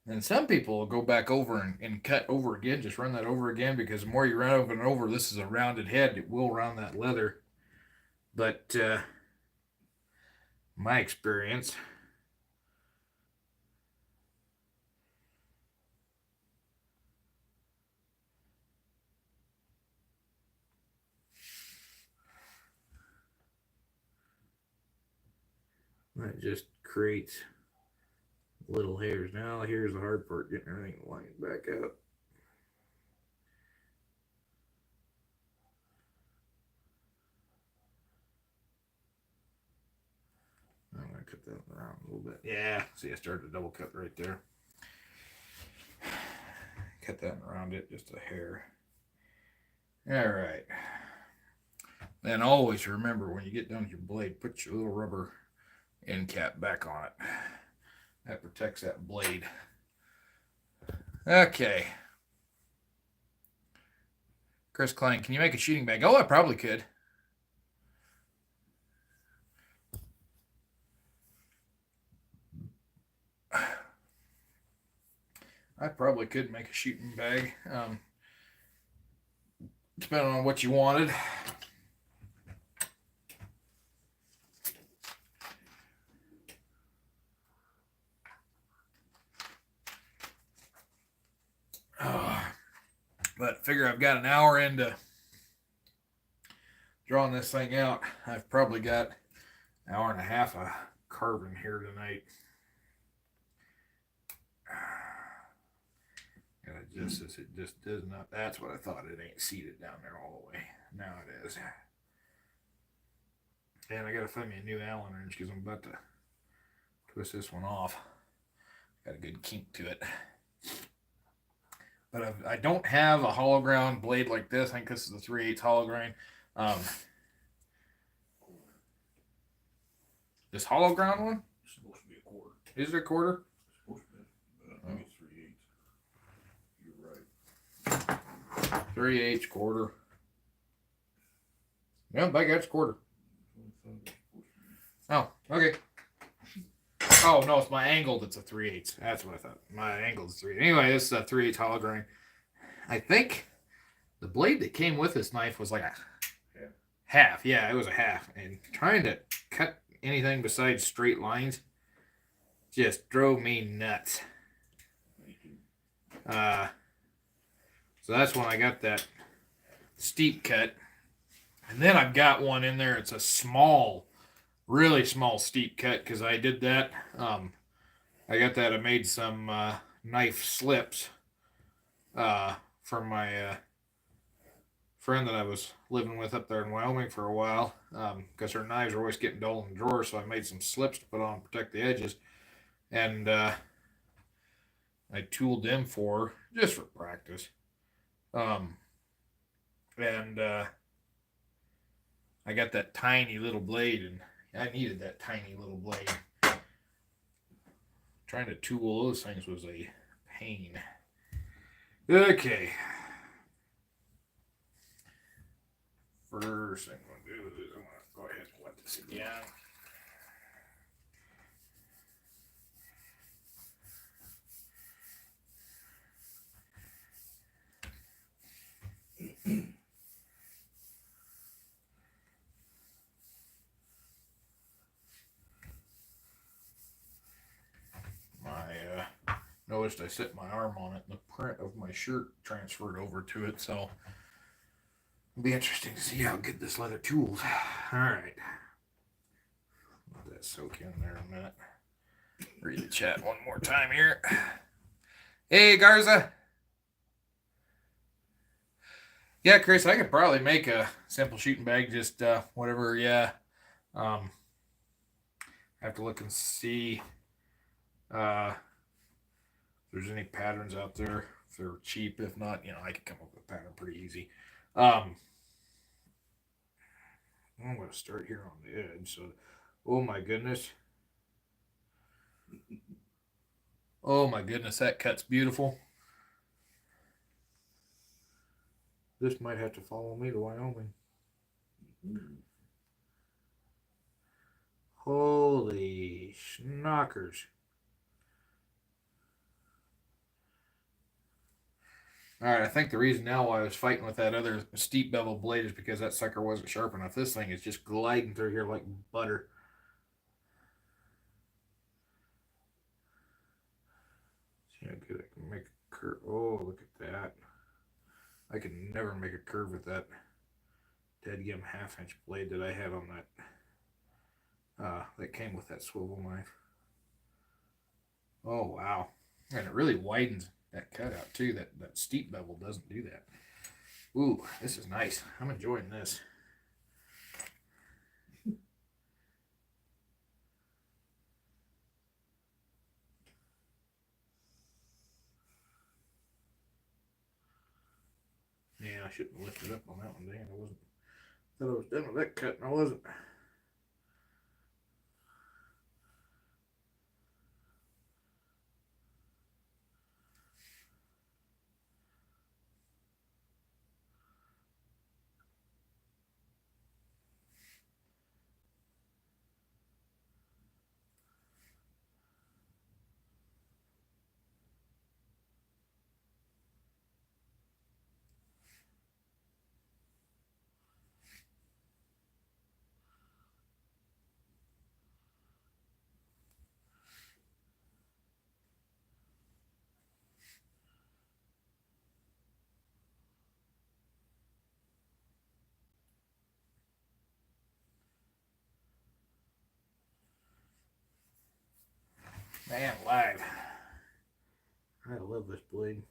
And some people will go back over and cut over again, just run that over again, because the more you run over and over, this is a rounded head, it will round that leather. But my experience, that just creates little hairs. Now here's the hard part, getting everything lined back up. I'm going to cut that around a little bit. Yeah, see, I started a double cut right there. Cut that around it just a hair. All right. Then always remember, when you get done with your blade, put your little rubber end cap back on it. That protects that blade. Okay. Chris Klein, can you make a shooting bag? Oh, I probably could. I probably could make a shooting bag. Depending on what you wanted. But figure I've got an hour into drawing this thing out. I've probably got an hour and a half of carving here tonight. And it just does not. That's what I thought. It ain't seated down there all the way. Now it is. And I gotta find me a new Allen wrench because I'm about to twist this one off. Got a good kink to it. But I don't have a hollow ground blade like this. I think this is the 3/8 hollow grind. This hollow ground one? It's supposed to be a quarter. Is it a quarter? It's supposed to be. I think it's 3/8. You're right. 3/8 quarter. Yeah, I got it's quarter. Oh, okay. Oh no, it's my angle that's a 3/8. That's what I thought. My angle is 3. Anyway, this is a 3/8 hollow grind. I think the blade that came with this knife was like a half. Yeah, it was a half. And trying to cut anything besides straight lines just drove me nuts. So that's when I got that steep cut. And then I've got one in there. It's a small, really small steep cut because I did that. I got that. I made some knife slips from my friend that I was living with up there in Wyoming for a while because her knives are always getting dull in the drawer. So I made some slips to put on to protect the edges. And I tooled them for just for practice. And I got that tiny little blade, and I needed that tiny little blade. Trying to tool those things was a pain. Okay. First thing I'm going to do is I'm going to go ahead and wet this again. Noticed I set my arm on it and the print of my shirt transferred over to it, so it'll be interesting to see how good this leather tools. Alright. Let that soak in there a minute. Read the chat one more time here. Hey Garza. Yeah, Chris, I could probably make a simple shooting bag, just whatever, yeah. I have to look and see if there's any patterns out there, if they're cheap. If not, I could come up with a pattern pretty easy. I'm going to start here on the edge. So, oh my goodness. Oh my goodness, that cut's beautiful. This might have to follow me to Wyoming. Holy schnockers. Alright, I think the reason now why I was fighting with that other steep bevel blade is because that sucker wasn't sharp enough. This thing is just gliding through here like butter. See how good I can make a curve. Oh, look at that. I could never make a curve with that deadgum half-inch blade that I had on that came with that swivel knife. Oh, wow. And it really widens that cutout too. That steep bevel doesn't do that. Ooh, this is nice. I'm enjoying this. Yeah, I shouldn't have lifted up on that one, dang. I wasn't. Thought I was done with that cut, and I wasn't. Man, live. I love this blade.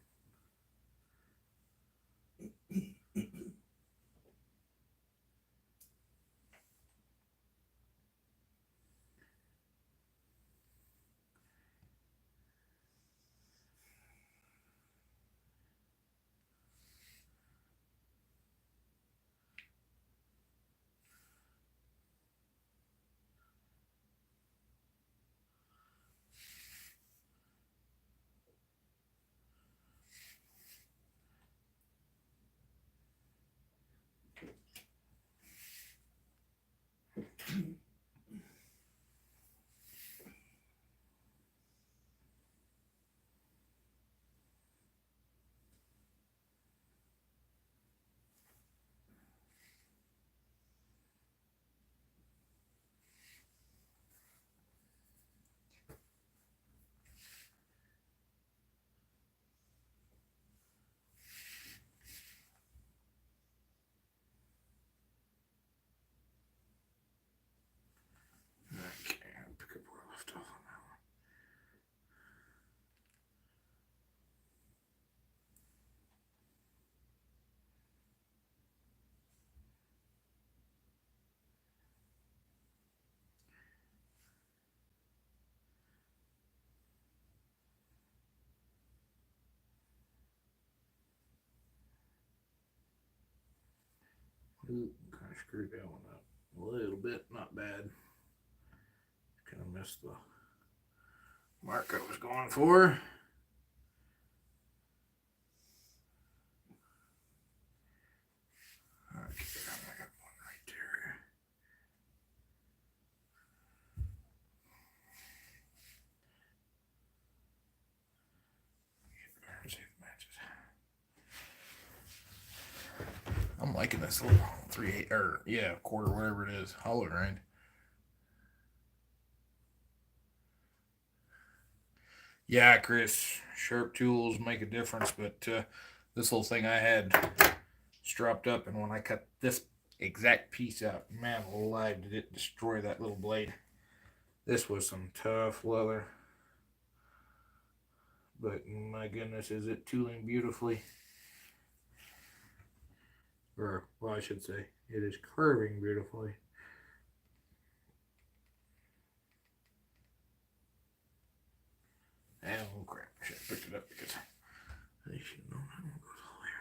Ooh, kind of screwed that one up a little bit. Not bad. Kind of missed the mark I was going for. Okay, I got one right there. See if it matches. I'm liking this little 3/8 or quarter, whatever it is, hollow grind. Yeah, Chris, sharp tools make a difference, but this little thing I had stropped up, and when I cut this exact piece out, man alive, did it destroy that little blade. This was some tough leather, but my goodness, is it tooling beautifully. Or, well, I should say, it is curving beautifully. And oh crap, I should have picked it up because I should know that one goes all the way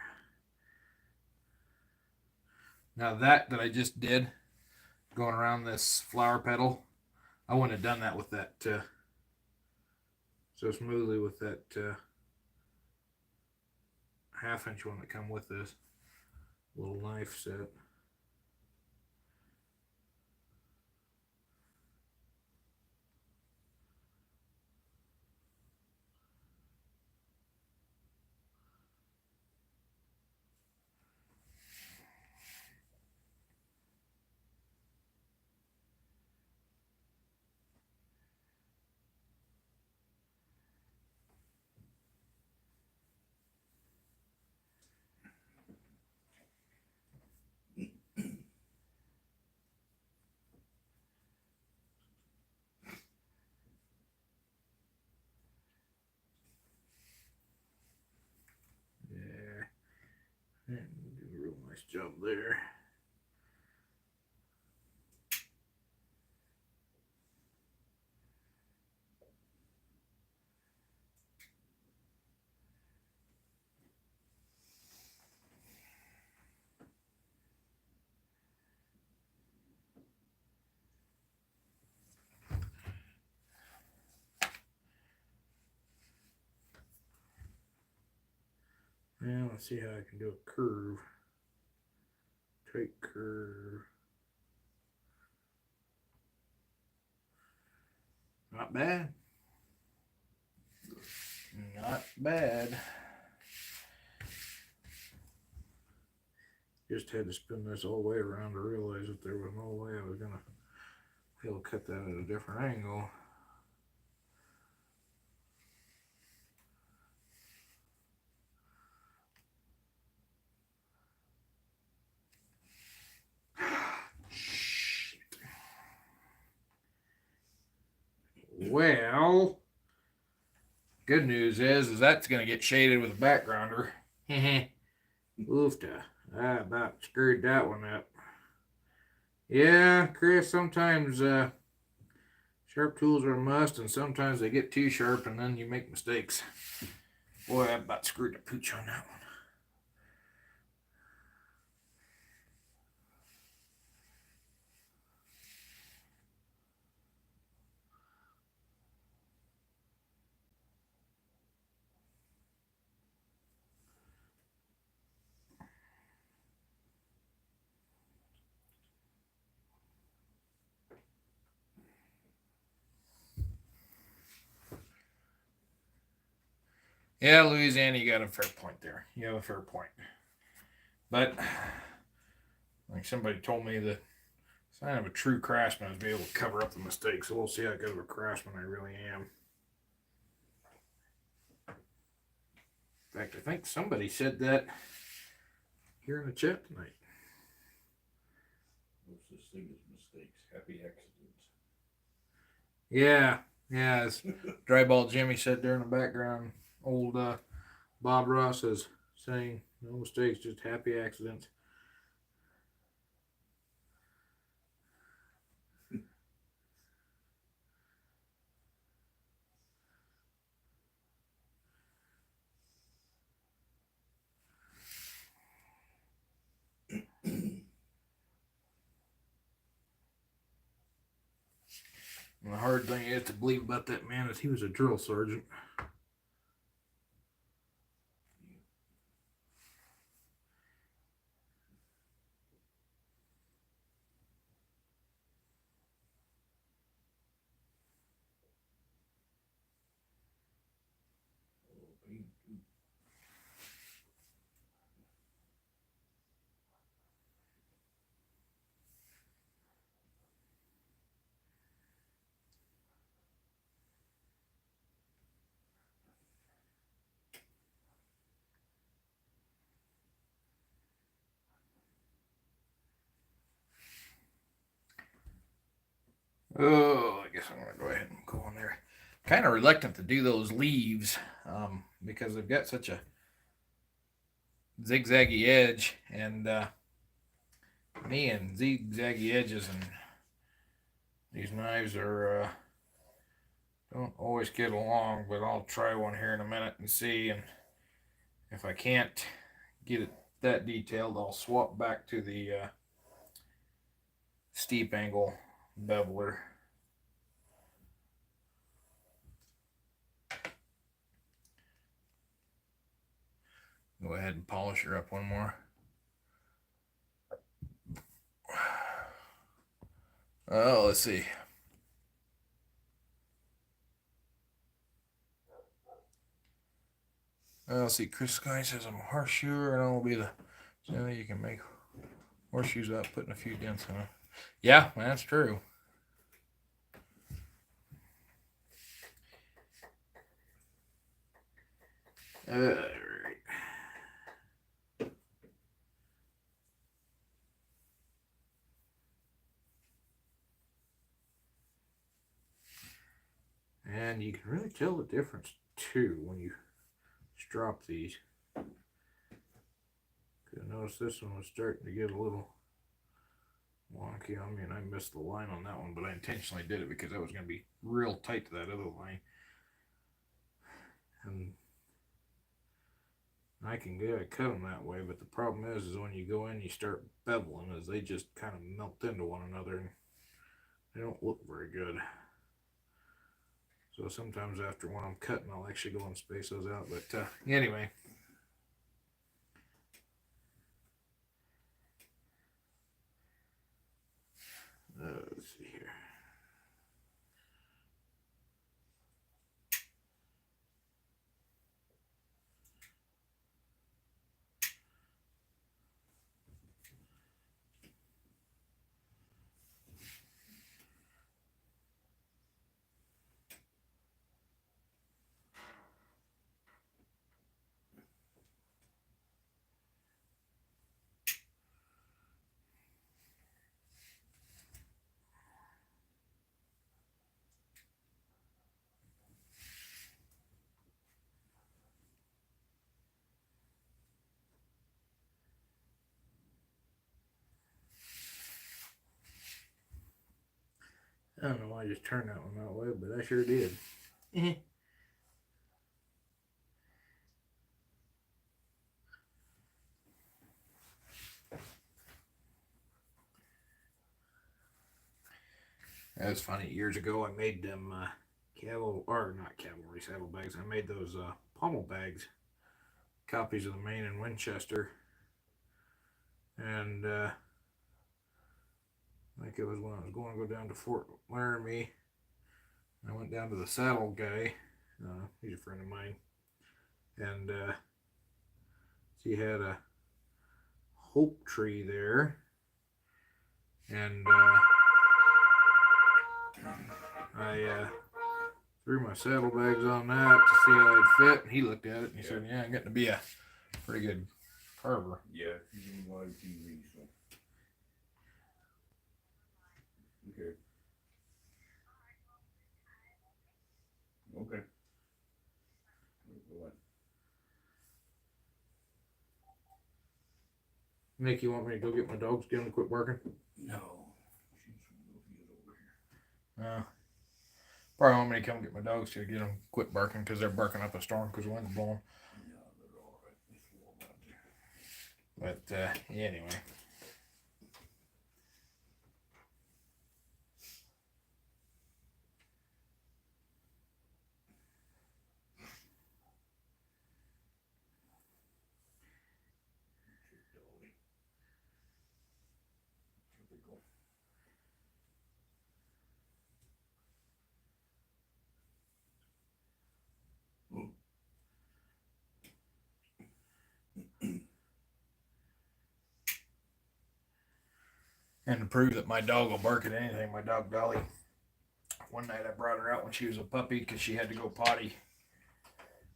around. Now that I just did, going around this flower petal, I wouldn't have done that with that so smoothly with that 1/2 inch one that come with this little knife set. Yeah, do a real nice job there. Now let's see how I can do a curve. Tight curve. Not bad. Not bad. Just had to spin this all the way around to realize that there was no way I was gonna be able to cut that at a different angle. Well, good news is that's going to get shaded with a backgrounder. Oofta. I about screwed that one up. Yeah, Chris, sometimes sharp tools are a must, and sometimes they get too sharp, and then you make mistakes. Boy, I about screwed the pooch on that one. Yeah, Louisiana, you got a fair point there. You have a fair point. But, like somebody told me, the sign of a true craftsman is to be able to cover up the mistakes. So we'll see how good of a craftsman I really am. In fact, I think somebody said that here in the chat tonight. No such thing as mistakes. Happy accidents. Yeah, as Dryball Jimmy said there in the background. Old Bob Ross is saying, no mistakes, just happy accidents. And the hard thing is to believe about that man is he was a drill sergeant. Oh, I guess I'm gonna go ahead and go on there. Kind of reluctant to do those leaves because they've got such a zigzaggy edge, and me and zigzaggy edges and these knives are don't always get along. But I'll try one here in a minute and see, and if I can't get it that detailed, I'll swap back to the steep angle beveler. Go ahead and polish her up one more. Oh, let's see. Let's see. Chris Sky says I'm a horseshoer, and I'll be the. So you can make horseshoes without putting a few dents in them. Yeah, that's true. Right. And you can really tell the difference too when you strop these. Cause I noticed this one was starting to get a little wonky on me, and I missed the line on that one, but I intentionally did it because I was going to be real tight to that other line. And I can cut them that way, but the problem is when you go in, you start beveling, as they just kind of melt into one another, and they don't look very good. So sometimes after when I'm cutting, I'll actually go and space those out. But anyway. Let's see here. I don't know why I just turned that one that way, but I sure did. That's funny. Years ago, I made them not cavalry saddlebags. I made those pommel bags, copies of the Maine and Winchester, and I think it was when I was going to go down to Fort Laramie. I went down to the saddle guy. He's a friend of mine, and he had a hope tree there, and I threw my saddlebags on that to see how they'd fit, and he looked at it and he said, "Yeah, I'm getting to be a pretty good carver." Yeah, he's in live TV, so. Okay. Okay. Nick, you want me to go get my dogs, get them to quit barking? No. Probably want me to come get my dogs to get them quit barking because they're barking up a storm because the wind's blowing. Yeah, they're all right. It's warm out there. But anyway. And to prove that my dog will bark at anything, my dog Dolly, one night I brought her out when she was a puppy because she had to go potty.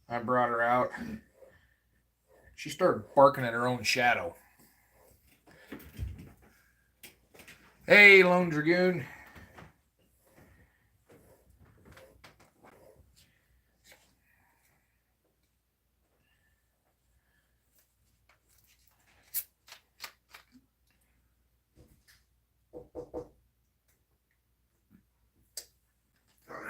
I brought her out. She started barking at her own shadow. Hey, Lone Dragoon. All right.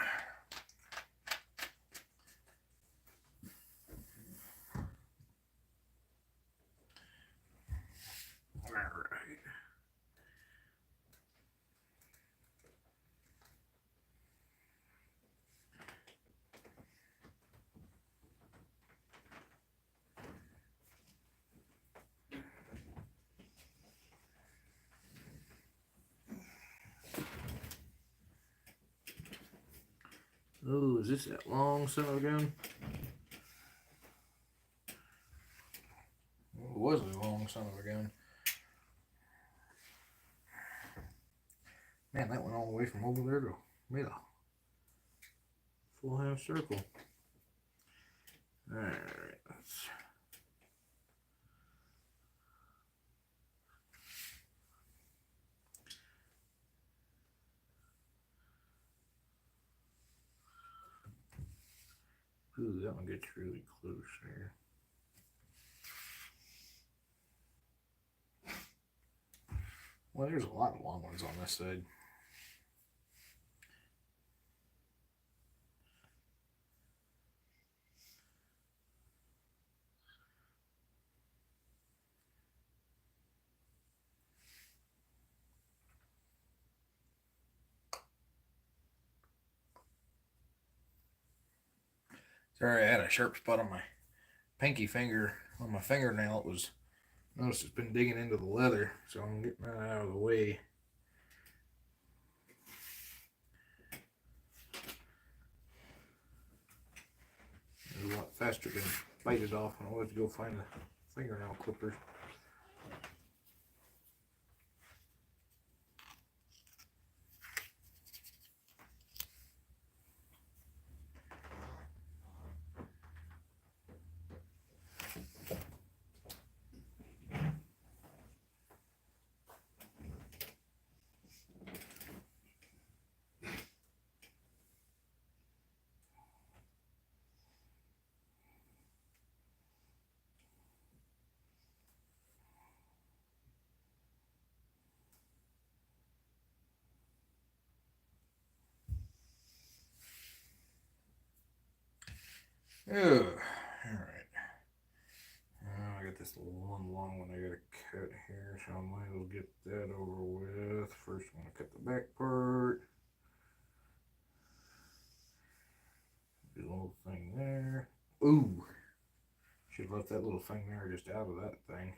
Oh, is this that long son of a gun? It was a long son of a gun. Man, that went all the way from over there to made a full half circle. Alright, let's. Ooh, that one gets really close there. Well, there's a lot of long ones on this side. Sorry, I had a sharp spot on my pinky finger on my fingernail. It was notice it's been digging into the leather, so I'm getting that out of the way. It was a lot faster than bite it off when I was to go find the fingernail clippers. Ugh. Alright. I got this long one I gotta cut here, so I might as well get that over with. First, I'm gonna cut the back part. Do a little thing there. Ooh. Should have left that little thing there just out of that thing.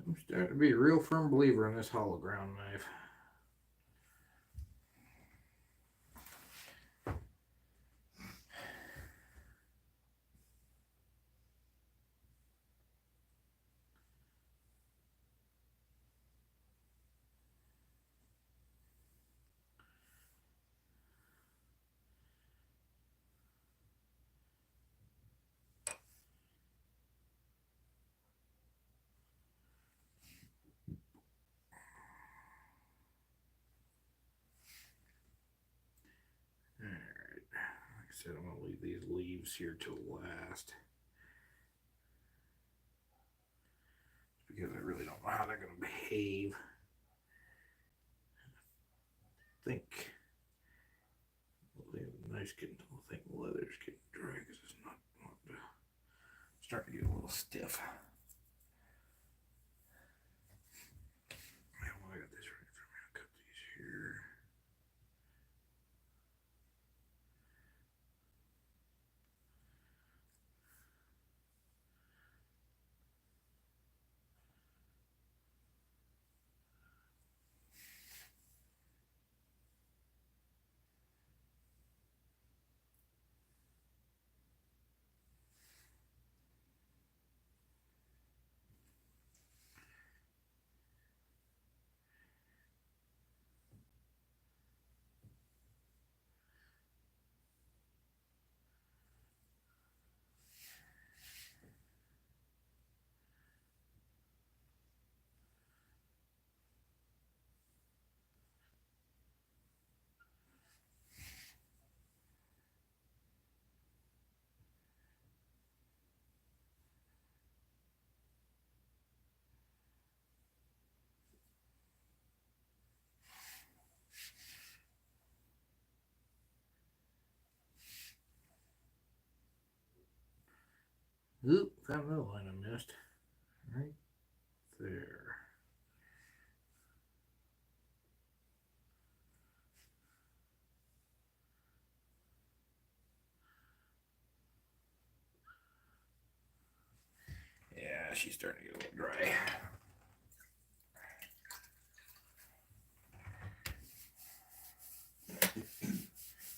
I'm starting to be a real firm believer in this hollow ground knife. Alright, like I said, I'm going to leave these leaves here till last. Because I really don't know how they're going to behave. I think the knives getting, I think the leather's getting dry because it's not starting to get a little stiff. I got this right from here. Cut these here. Oop, found another line I missed. Right there. Yeah, she's starting to get a little dry.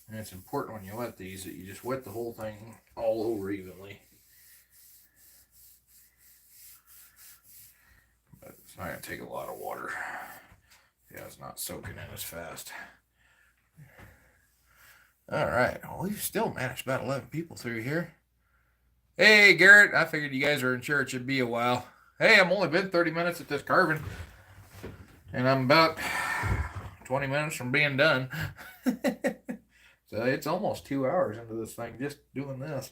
And it's important when you wet these that you just wet the whole thing all over evenly. But it's not going to take a lot of water. Yeah, it's not soaking in as fast. All right. Well, we've still managed about 11 people through here. Hey, Garrett. I figured you guys were sure it should be a while. Hey, I'm only been 30 minutes at this carving. And I'm about 20 minutes from being done. So it's almost 2 hours into this thing just doing this.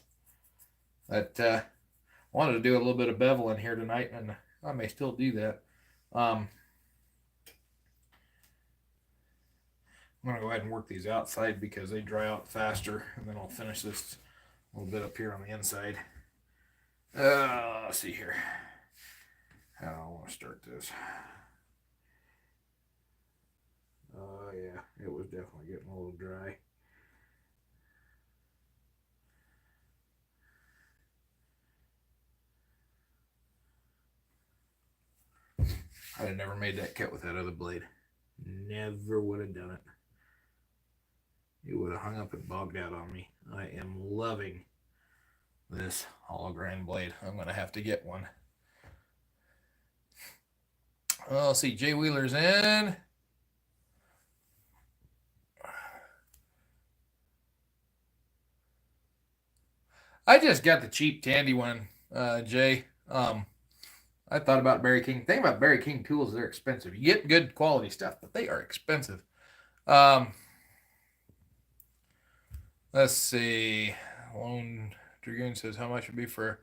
But wanted to do a little bit of bevel in here tonight, and I may still do that. I'm going to go ahead and work these outside because they dry out faster, and then I'll finish this a little bit up here on the inside. Let's see here. How do I want to start this? Oh, yeah, it was definitely getting a little dry. I'd have never made that cut with that other blade. Never would have done it. It would have hung up and bogged out on me. I am loving this hollow grind blade. I'm going to have to get one. Well, let's see. Jay Wheeler's in. I just got the cheap Tandy one, Jay. I thought about Barry King. The thing about Barry King tools, they're expensive. You get good quality stuff, but they are expensive. Let's see. Lone Dragoon says, how much would be for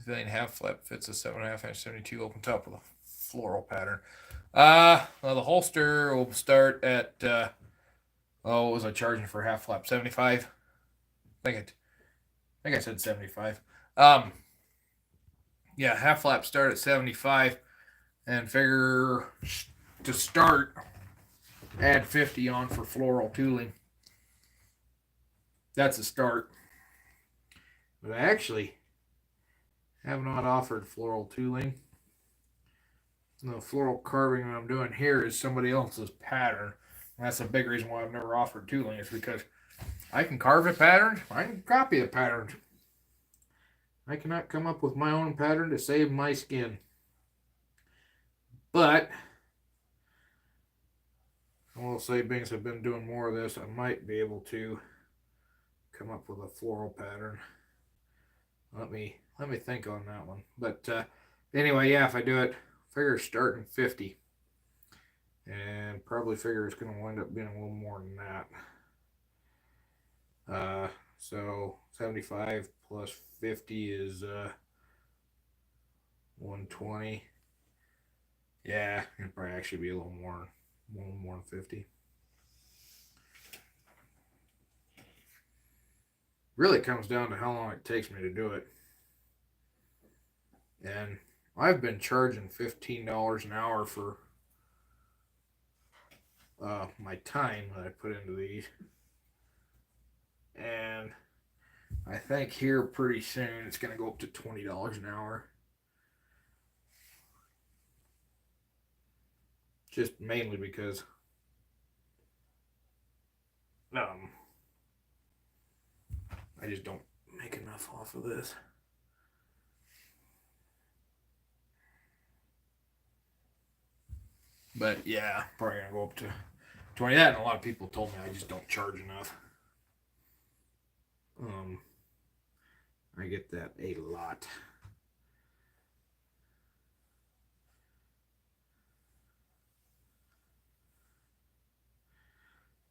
the half flap fits a 7.5 inch 72 open top with a floral pattern? Well, the holster will start at, what was I charging for half flap? 75? I think I said 75. Yeah, half flap start at 75, and figure to start, add 50 on for floral tooling. That's a start. But I actually have not offered floral tooling. The floral carving that I'm doing here is somebody else's pattern. And that's a big reason why I've never offered tooling, is because I can carve a pattern, I can copy a pattern. I cannot come up with my own pattern to save my skin. But I will say, being as I've been doing more of this, I might be able to come up with a floral pattern. Let me think on that one. But anyway, yeah, if I do it, figure starting 50. And probably figure it's going to wind up being a little more than that. So 75 plus 50 is 120. Yeah, it'll probably actually be a little more than 50. Really comes down to how long it takes me to do it. And I've been charging $15 an hour for my time that I put into these. And I think here pretty soon it's going to go up to $20 an hour. Just mainly because I just don't make enough off of this. But yeah, probably gonna go up to 20. That, and a lot of people told me I just don't charge enough. I get that a lot.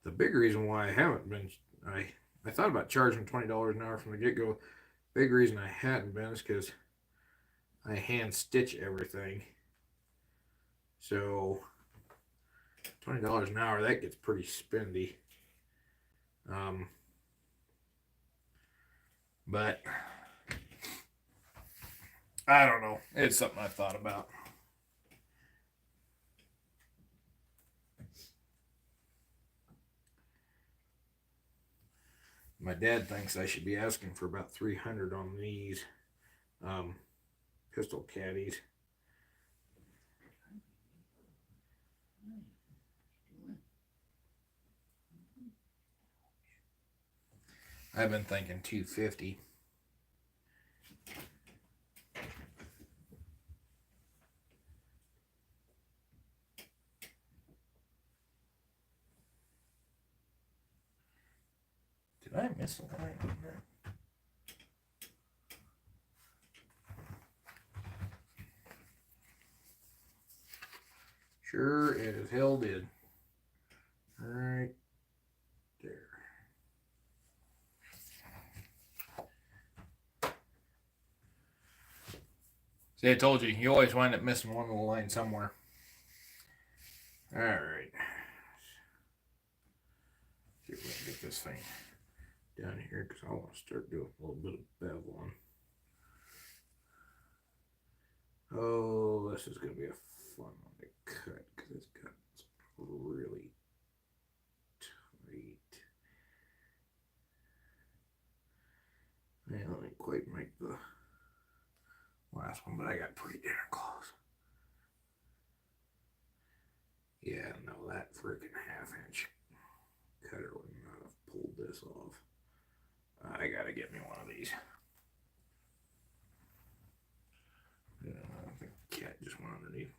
The big reason why I haven't been, I thought about charging $20 an hour from the get-go. Big reason I hadn't been is because I hand stitch everything. So $20 an hour, that gets pretty spendy. But I don't know. It's something I've thought about. My dad thinks I should be asking for about 300 on these pistol caddies. I've been thinking 250. Did I miss a line in there? Sure as hell did. Right there. See, I told you, you always wind up missing one little line somewhere. All right. See if we can get this thing down here because I want to start doing a little bit of beveling. Oh, this is going to be a fun one to cut because it's got really tight. Yeah, I didn't quite make the last one, but I got pretty darn close. Yeah, no, that freaking half-inch cutter would not have pulled this off. I gotta get me one of these. I think the cat just went underneath me.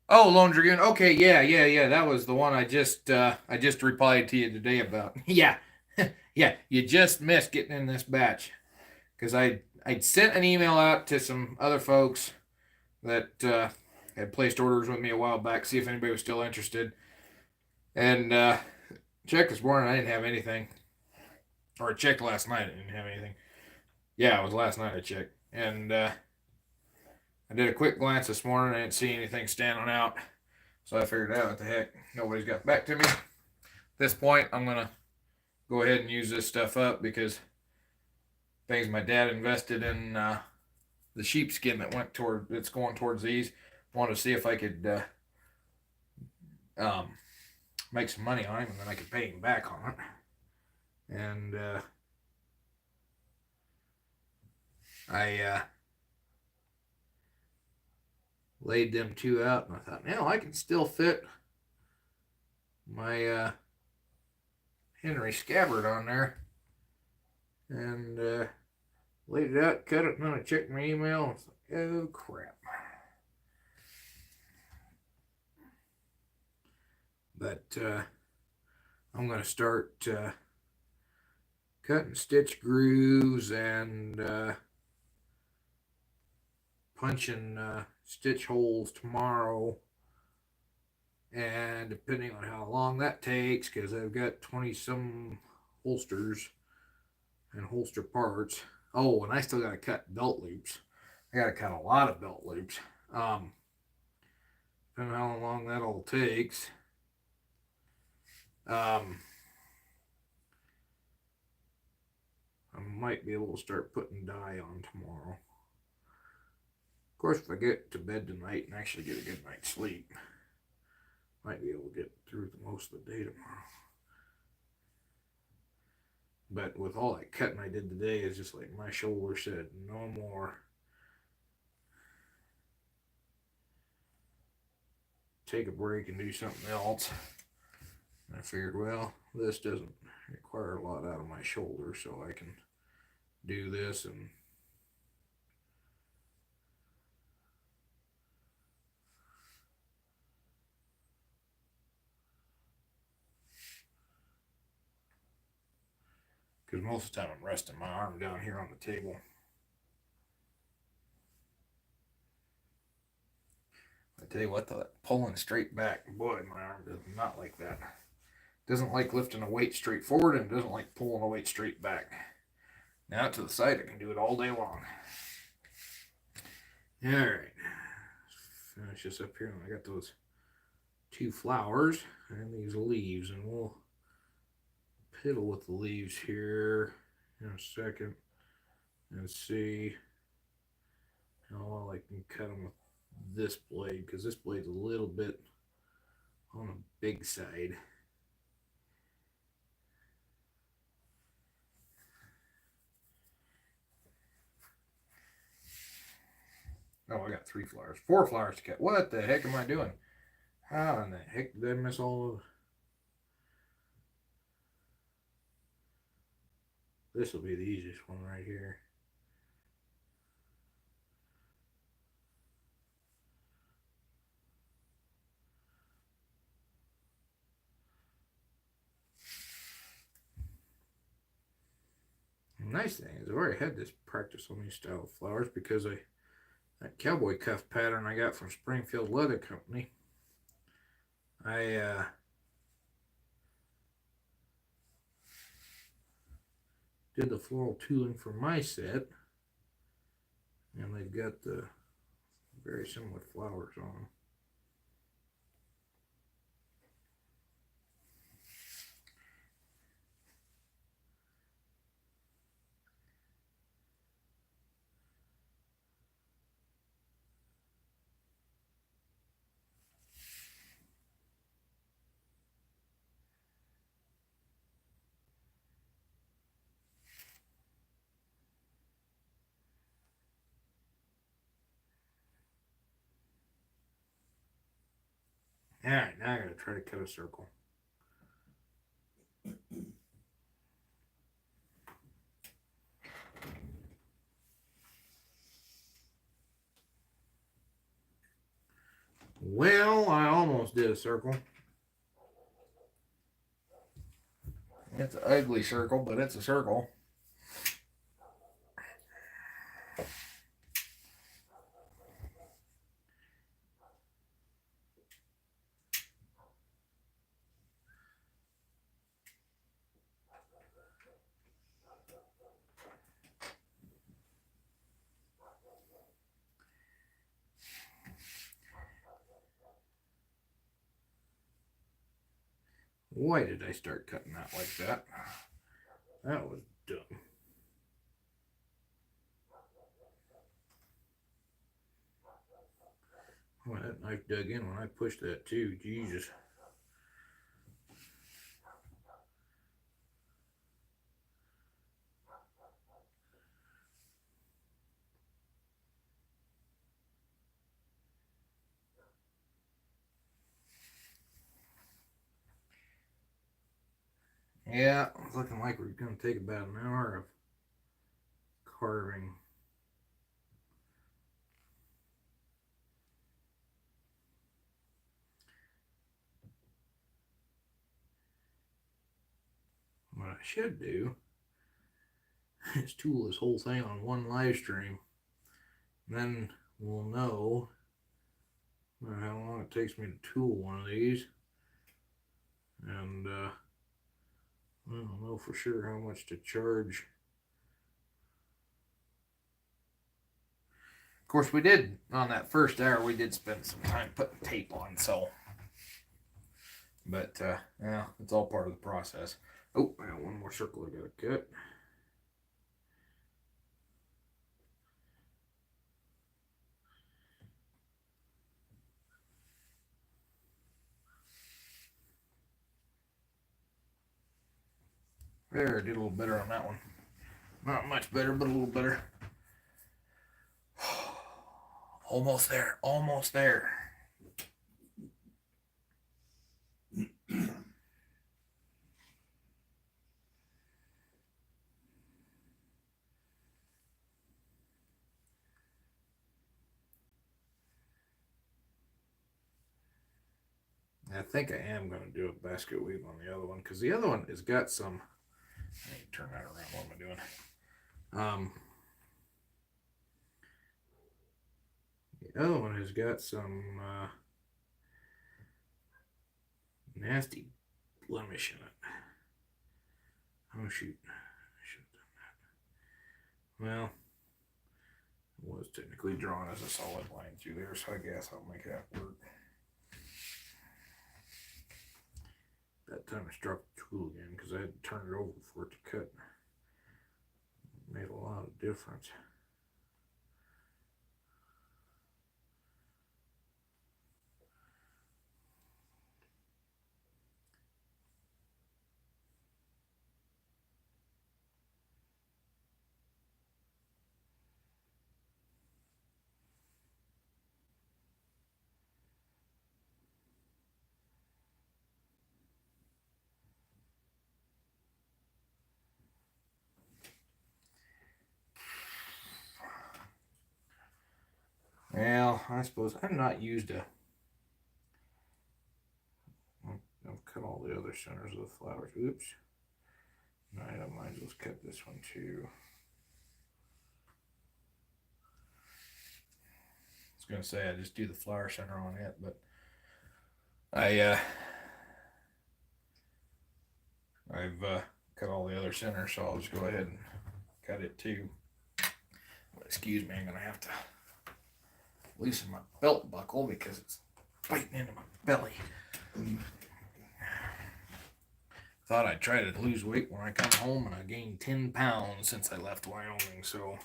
Oh, Lone Dragoon. Okay, yeah. That was the one I just replied to you today about. Yeah, yeah. You just missed getting in this batch because I'd sent an email out to some other folks that had placed orders with me a while back, see if anybody was still interested. And checked this morning, I didn't have anything. Or I checked last night, I didn't have anything. Yeah, it was last night I checked. And I did a quick glance this morning, I didn't see anything standing out. So I figured out what the heck, nobody's got back to me. At this point, I'm going to go ahead and use this stuff up because things my dad invested in the sheepskin that's going towards these. Wanted to see if I could make some money on him, and then I could pay him back on it. And I laid them two out, and I thought, now I can still fit my Henry scabbard on there. And laid it out, cut it, and then I checked my email. Oh crap. But I'm going to start cutting stitch grooves and punching stitch holes tomorrow. And depending on how long that takes, because I've got 20 some holsters and holster parts. Oh, and I still got to cut belt loops. I got to cut a lot of belt loops. Depending on how long that all takes. I might be able to start putting dye on tomorrow. Of course, if I get to bed tonight and actually get a good night's sleep, might be able to get through most of the day tomorrow. But with all that cutting I did today, it's just like my shoulder said, no more. Take a break and do something else. And I figured, well, this doesn't require a lot out of my shoulder, so I can do this and because most of the time I'm resting my arm down here on the table. I tell you what, the pulling straight back, boy, my arm does not like that. Doesn't like lifting a weight straight forward and doesn't like pulling a weight straight back. Now to the side, I can do it all day long. All right, finish this up here. I got those 2 flowers and these leaves, and we'll piddle with the leaves here in a second and see how well I can cut them with this blade, because this blade's a little bit on the big side. Oh, I got 3 flowers. 4 flowers to cut. What the heck am I doing? How in the heck did I miss all of... This will be the easiest one right here. The nice thing is I've already had this practice on these style of flowers, because that cowboy cuff pattern I got from Springfield Leather Company, I did the floral tooling for my set, and they've got the very similar flowers on them. Alright, now I gotta try to cut a circle. Well, I almost did a circle. It's an ugly circle, but it's a circle. Why did I start cutting that like that? That was dumb. Oh, that knife dug in when I pushed that too. Jesus. Yeah, it's looking like we're going to take about an hour of carving. what I should do is tool this whole thing on one live stream. Then we'll know how long it takes me to tool one of these. And I don't know for sure how much to charge. Of course, we did, on that first hour, we did spend some time putting tape on, so. But, yeah, it's all part of the process. Oh, I got one more circle I gotta cut. There, did a little better on that one. Not much better, but a little better. Almost there, almost there. I think I am going to do a basket weave on the other one because the other one has got some. I need to turn that around. What am I doing? The other one has got some nasty blemish in it. Oh shoot! I should have done that. Well, it was technically drawn as a solid line through there, so I guess I'll make that work. That time I struck the tool again because I had to turn it over for it to cut. It made a lot of difference. Well, I suppose I've not used a. I've cut all the other centers of the flowers. Oops. Alright, I might as well cut this one too. I was gonna say I just do the flower center on it, but I've cut all the other centers, so I'll just go ahead and cut it too. Excuse me, I'm gonna have to loosen my belt buckle because it's biting into my belly. Thought I'd try to lose weight when I come home, and I gained 10 pounds since I left Wyoming, so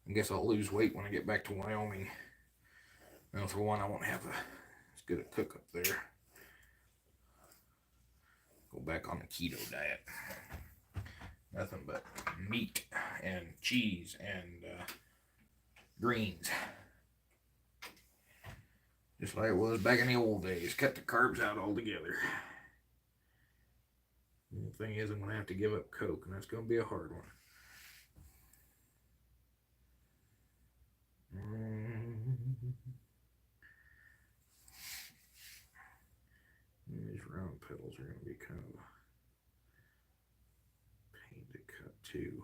I guess I'll lose weight when I get back to Wyoming. Now, for one, I won't have as good a cook up there. Go back on the keto diet. Nothing but meat and cheese and greens. Just like it was back in the old days. Cut the carbs out altogether. The thing is, I'm going to have to give up Coke, and that's going to be a hard one. These round petals are going to be kind of a pain to cut too.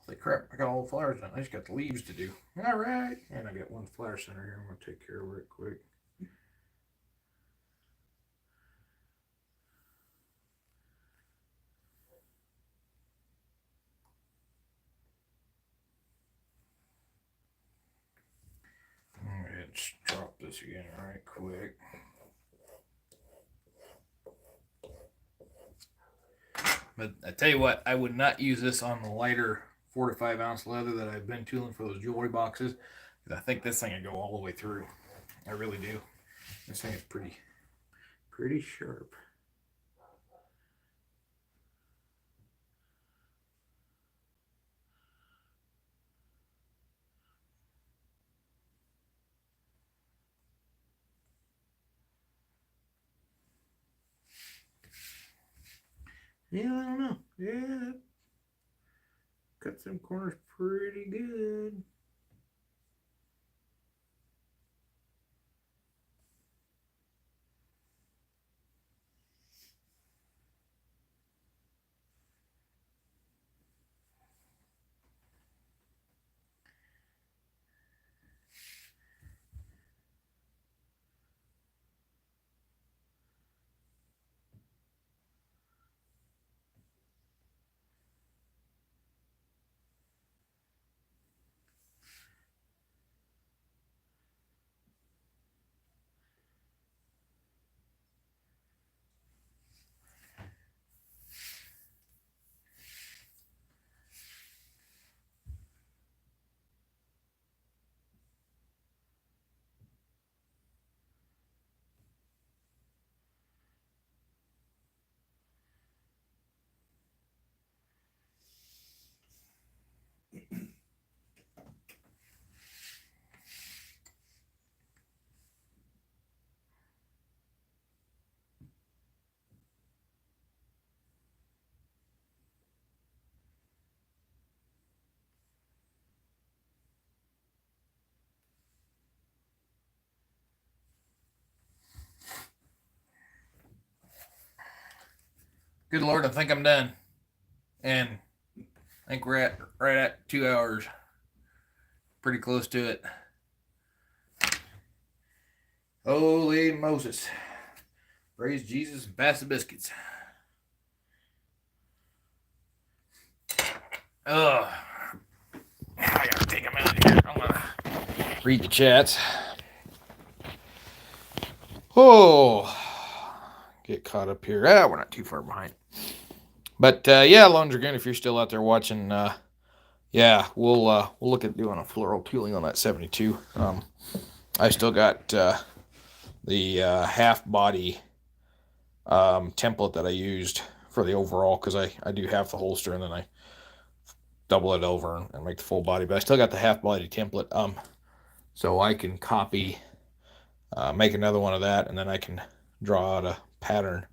Holy crap, I got all the flowers done. I just got the leaves to do. All right. And I got one flower center here. I'm going to take care of it quick. I'm going to go ahead and drop this again right quick. But I tell you what, I would not use this on the lighter 4 to 5 ounce leather that I've been tooling for those jewelry boxes. I think this thing would go all the way through. I really do. This thing is pretty sharp. Yeah, I don't know. Yeah, cut some corners pretty good. Good Lord, I think I'm done. And I think we're at right at 2 hours. Pretty close to it. Holy Moses. Praise Jesus and pass the biscuits. Ugh. I gotta take them out here. I'm gonna read the chats. Oh, get caught up here. We're not too far behind. But yeah, Lone Dragoon, if you're still out there watching, yeah, we'll look at doing a floral tooling on that 72. I still got the half body template that I used for the overall, because I do half the holster and then I double it over and make the full body. But I still got the half body template, so I can copy, make another one of that, and then I can draw out a pattern,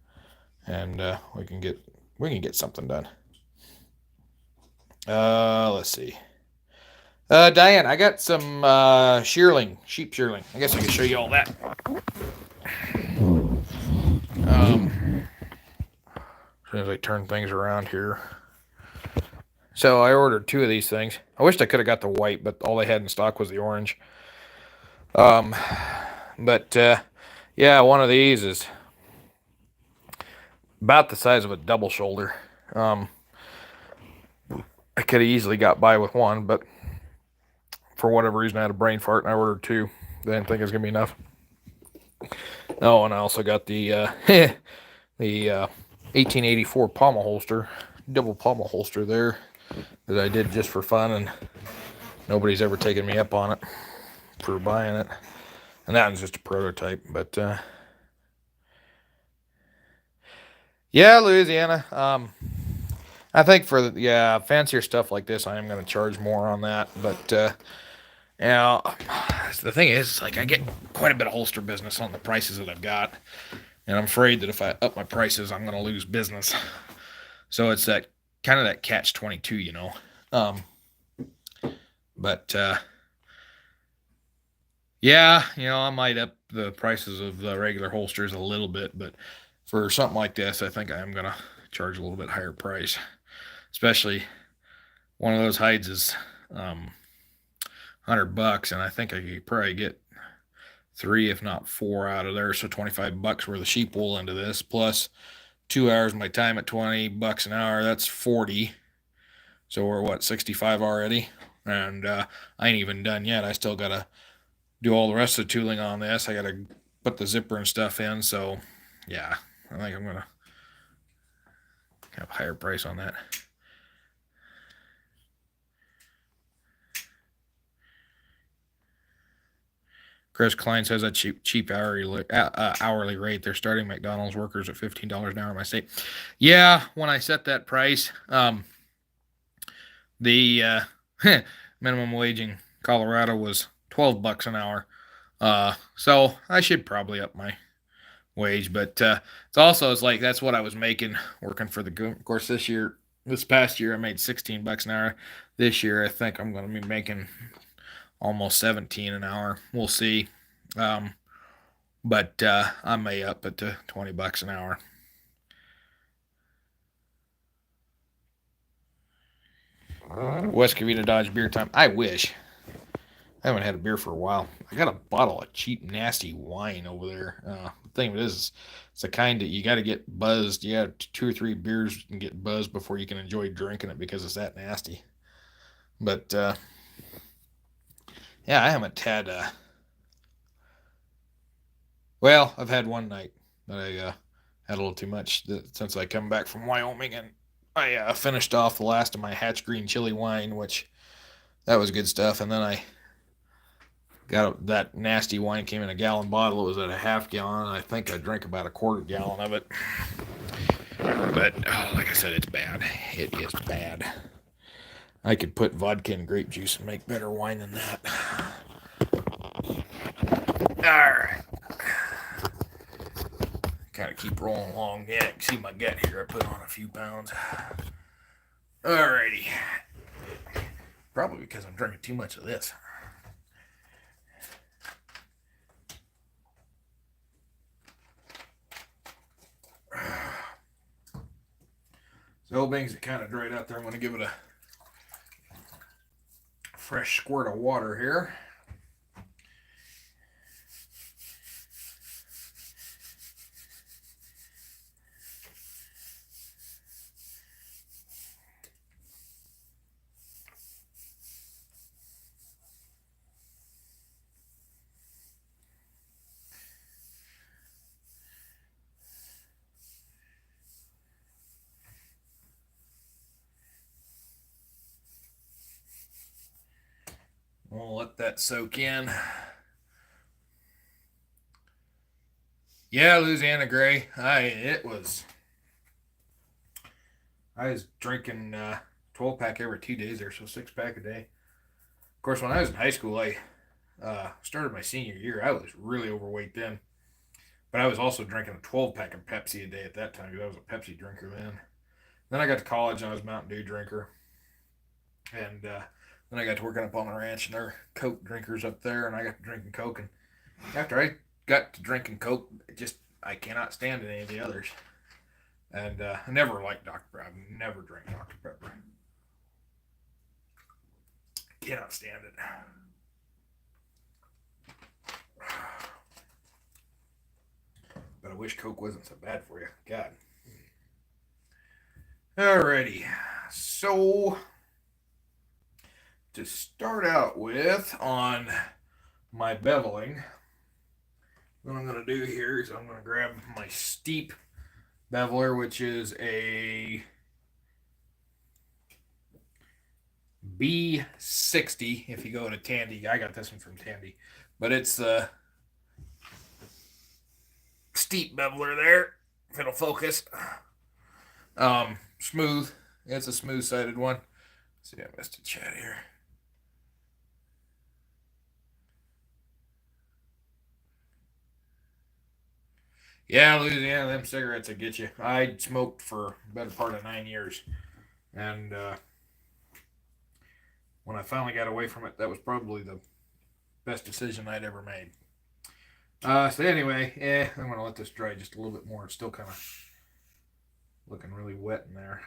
and we can get something done. Let's see. Diane, I got some sheep shearling. I guess I can show you all that. As soon as I turn things around here. So I ordered 2 of these things. I wished I could have got the white, but all they had in stock was the orange. But yeah, one of these is about the size of a double shoulder. I could have easily got by with one, but for whatever reason I had a brain fart and I ordered 2. Didn't think it was gonna be enough. Oh, and I also got the the 1884 pommel holster, double pommel holster there, that I did just for fun, and nobody's ever taken me up on it for buying it. And that one's just a prototype, but yeah, Louisiana. I think for fancier stuff like this, I am going to charge more on that. But you know, the thing is, like, I get quite a bit of holster business on the prices that I've got, and I'm afraid that if I up my prices, I'm going to lose business. So it's that kind of that catch-22, you know. But yeah, you know, I might up the prices of the regular holsters a little bit, but for something like this, I think I am going to charge a little bit higher price, especially One of those hides is $100, and I think I could probably get 3, if not 4, out of there. So $25 worth of sheep wool into this, plus 2 hours of my time at $20 an hour. That's 40. So we're what, 65 already, and I ain't even done yet. I still gotta do all the rest of the tooling on this. I gotta put the zipper and stuff in. So yeah, I think I'm gonna have a higher price on that. Chris Klein says that cheap hourly rate. They're starting McDonald's workers at $15 an hour in my state. Yeah, when I set that price, the minimum wage in Colorado was $12 an hour. So I should probably up my wage, but it's like that's what I was making working for the. Of course, this past year, I made $16 an hour. This year, I think I'm going to be making almost 17 an hour. We'll see. But I may up it to $20 an hour. West Covina Dodge beer time. I wish. I haven't had a beer for a while. I got a bottle of cheap, nasty wine over there. The thing of it is, it's the kind that you got to get buzzed. You got 2 or 3 beers and get buzzed before you can enjoy drinking it because it's that nasty. But yeah, I haven't had. Well, I've had one night that I had a little too much since I come back from Wyoming, and I finished off the last of my Hatch Green Chili wine, which that was good stuff. And then I that nasty wine came in a gallon bottle. It was at a half gallon. I think I drank about a quarter gallon of it. But like I said, it's bad. It is bad. I could put vodka and grape juice and make better wine than that. All right. Kind of keep rolling along. Yeah, you can see my gut here. I put on a few pounds. Alrighty. Probably because I'm drinking too much of this. So old things that kind of dried out there. I'm going to give it a fresh squirt of water here. We'll let that soak in. Yeah, Louisiana Gray. I was drinking 12-pack every 2 days there, so 6-pack a day. Of course, when I was in high school, I started my senior year. I was really overweight then, but I was also drinking a 12-pack of Pepsi a day at that time because I was a Pepsi drinker then. Then I got to college and I was a Mountain Dew drinker, and then I got to working up on the ranch and there were Coke drinkers up there, and I got to drinking Coke. And after I got to drinking Coke, I cannot stand any of the others. And I never liked Dr. Pepper. I've never drank Dr. Pepper. Cannot stand it. But I wish Coke wasn't so bad for you. God. Alrighty. So to start out with on my beveling, what I'm going to do here is I'm going to grab my Steep beveler, which is a B60. If you go to Tandy, I got this one from Tandy, but it's the Steep beveler there. If it'll focus, smooth. It's a smooth-sided one. Let's see, I missed a chat here. Yeah, Louisiana, them cigarettes will get you. I smoked for the better part of 9 years, and when I finally got away from it, that was probably the best decision I'd ever made. So anyway, I'm gonna let this dry just a little bit more. It's still kind of looking really wet in there.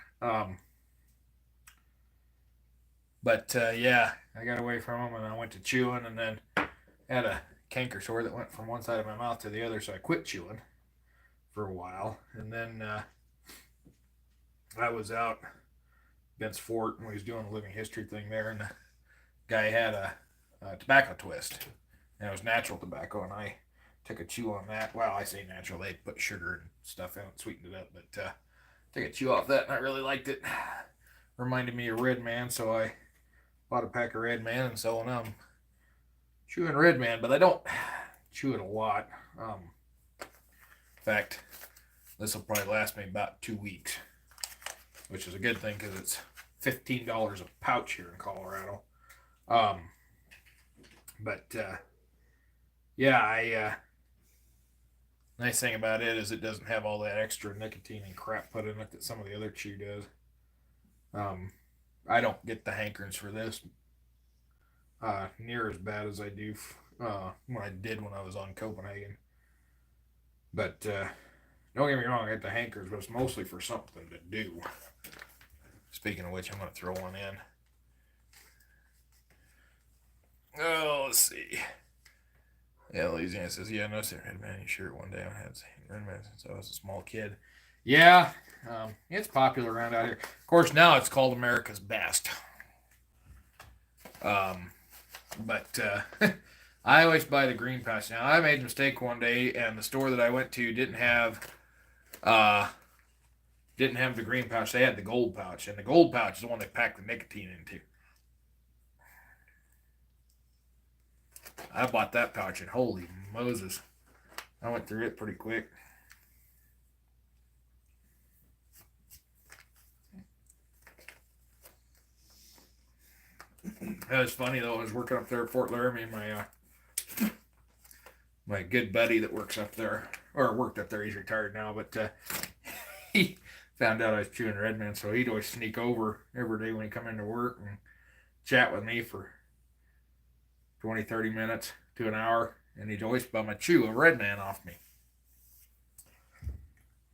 But yeah, I got away from them and I went to chewing, and then had a canker sore that went from one side of my mouth to the other, so I quit chewing for a while. And then I was out against Fort and we was doing a living history thing there, and the guy had a tobacco twist, and it was natural tobacco, and I took a chew on that. Well, I say natural; they put sugar and stuff in it, sweetened it up, but took a chew off that, and I really liked it. Reminded me of Red Man, so I bought a pack of Red Man, and so now I'm chewing Red Man, but I don't chew it a lot. In fact, this will probably last me about 2 weeks, which is a good thing because it's $15 a pouch here in Colorado. But yeah, nice thing about it is it doesn't have all that extra nicotine and crap put in it that some of the other chew does. I don't get the hankerings for this near as bad as I do when I did when I was on Copenhagen. But don't get me wrong, I get the hankers, but it's mostly for something to do. Speaking of which, I'm going to throw one in. Oh, let's see. Yeah, Louisiana says, yeah, I noticed that Red Man shirt one day. I had Red Man since I was a small kid. Yeah, it's popular around out here. Of course, now it's called America's Best. But I always buy the green pouch. Now, I made a mistake one day, and the store that I went to didn't have the green pouch. They had the gold pouch, and the gold pouch is the one they pack the nicotine into. I bought that pouch, and holy Moses, I went through it pretty quick. That was funny though. I was working up there at Fort Laramie, and my good buddy that works up there, or worked up there, he's retired now, but he found out I was chewing Red Man, so he'd always sneak over every day when he come into work and chat with me for 20, 30 minutes to an hour, and he'd always bum a chew of Red Man off me.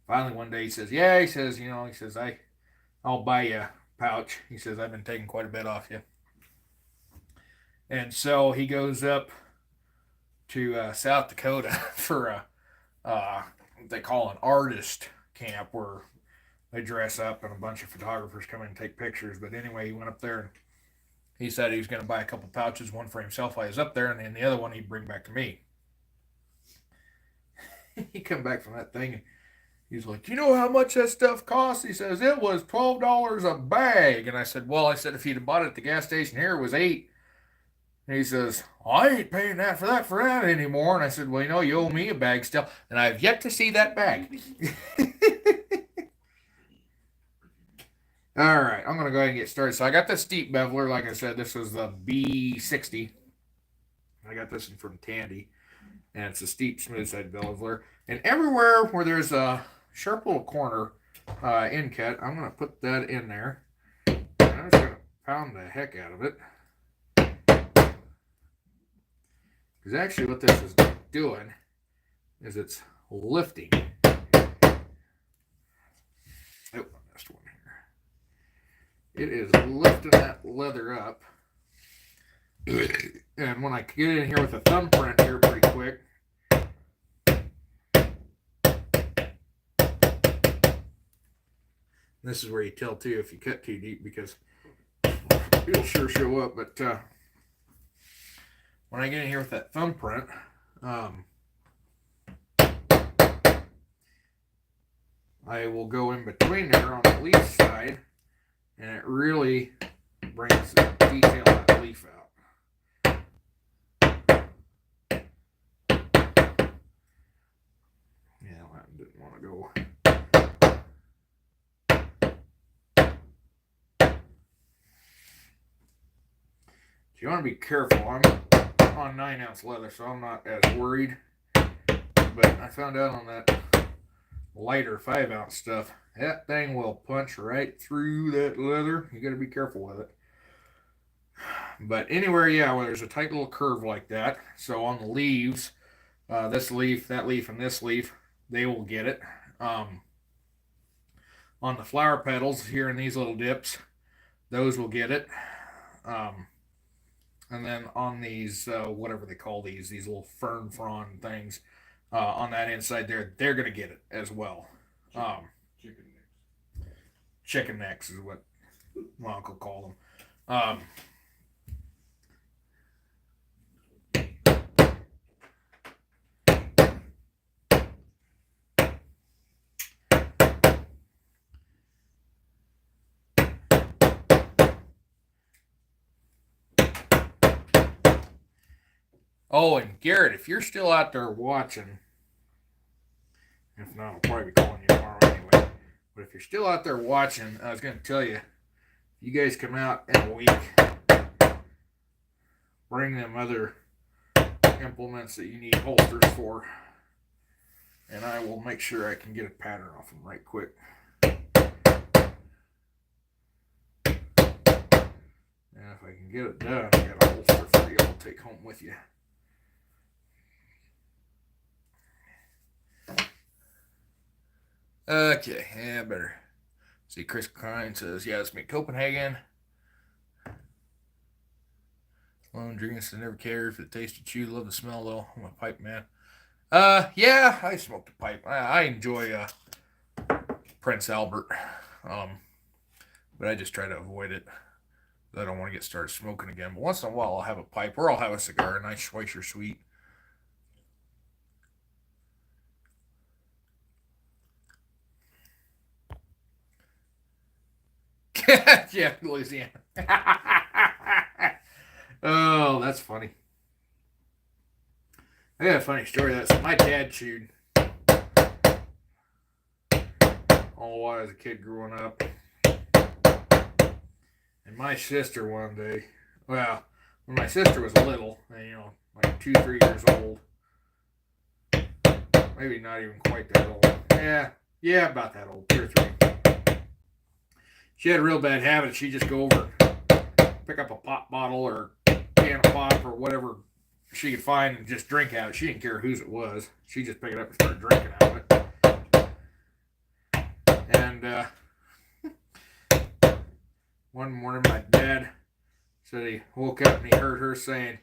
Finally, one day he says, yeah, he says, I'll buy you a pouch. He says, I've been taking quite a bit off you. And so he goes up to South Dakota for what they call an artist camp, where they dress up and a bunch of photographers come in and take pictures. But anyway, he went up there and he said he was going to buy a couple pouches, one for himself while he was up there, and then the other one he'd bring back to me. He come back from that thing and he's like, you know how much that stuff costs? He says, it was $12 a bag. And I said, well, if he'd have bought it at the gas station here, it was $8. And he says, I ain't paying that for that anymore. And I said, well, you owe me a bag still. And I have yet to see that bag. All right, I'm going to go ahead and get started. So I got the steep beveler. Like I said, this is the B60. I got this one from Tandy. And it's a steep, smooth side beveler. And everywhere where there's a sharp little corner end cut, I'm going to put that in there. And I'm just going to pound the heck out of it. Because actually what this is doing is it's lifting. Oh, I missed one here. It is lifting that leather up. And when I get in here with a thumbprint here pretty quick, this is where you tell too if you cut too deep, because it'll sure show up. But when I get in here with that thumbprint, I will go in between there on the leaf side, and it really brings the detail of the leaf out. Yeah, I didn't want to go. You want to be careful. I'm on 9-ounce leather, so I'm not as worried. But I found out on that lighter 5-ounce stuff, that thing will punch right through that leather. You got to be careful with it. But anywhere, where there's a tight little curve like that. So on the leaves, this leaf, that leaf, and this leaf, they will get it. On the flower petals here in these little dips, those will get it. And then on these, whatever they call these little fern frond things, on that inside there, they're gonna get it as well. Chicken necks. Chicken necks is what my uncle called them. Oh, and Garrett, if you're still out there watching, if not, I'll probably be calling you tomorrow anyway. But if you're still out there watching, I was going to tell you, you guys come out in a week, bring them other implements that you need holsters for, and I will make sure I can get a pattern off them right quick. And if I can get it done, I got a holster for you to take home with you. Okay, yeah, better. See, Chris Klein says, yeah, it's me, Copenhagen. Lone drinks, I never cared for the taste of chew. Love the smell, though. I'm a pipe man. Yeah, I smoked a pipe. I enjoy Prince Albert. But I just try to avoid it. I don't want to get started smoking again. But once in a while, I'll have a pipe, or I'll have a cigar, a nice Schweitzer Sweet. Yeah, Louisiana. Oh, that's funny. I got a funny story. That's my dad chewed all while I was a kid growing up. And my sister one day, well, when my sister was little, like 2, 3 years old, maybe not even quite that old. Yeah, about that old, 2 or 3. She had a real bad habit. She'd just go over, pick up a pop bottle or can of pop or whatever she could find and just drink out of it. She didn't care whose it was. She'd just pick it up and start drinking out of it. And one morning my dad said he woke up and he heard her saying,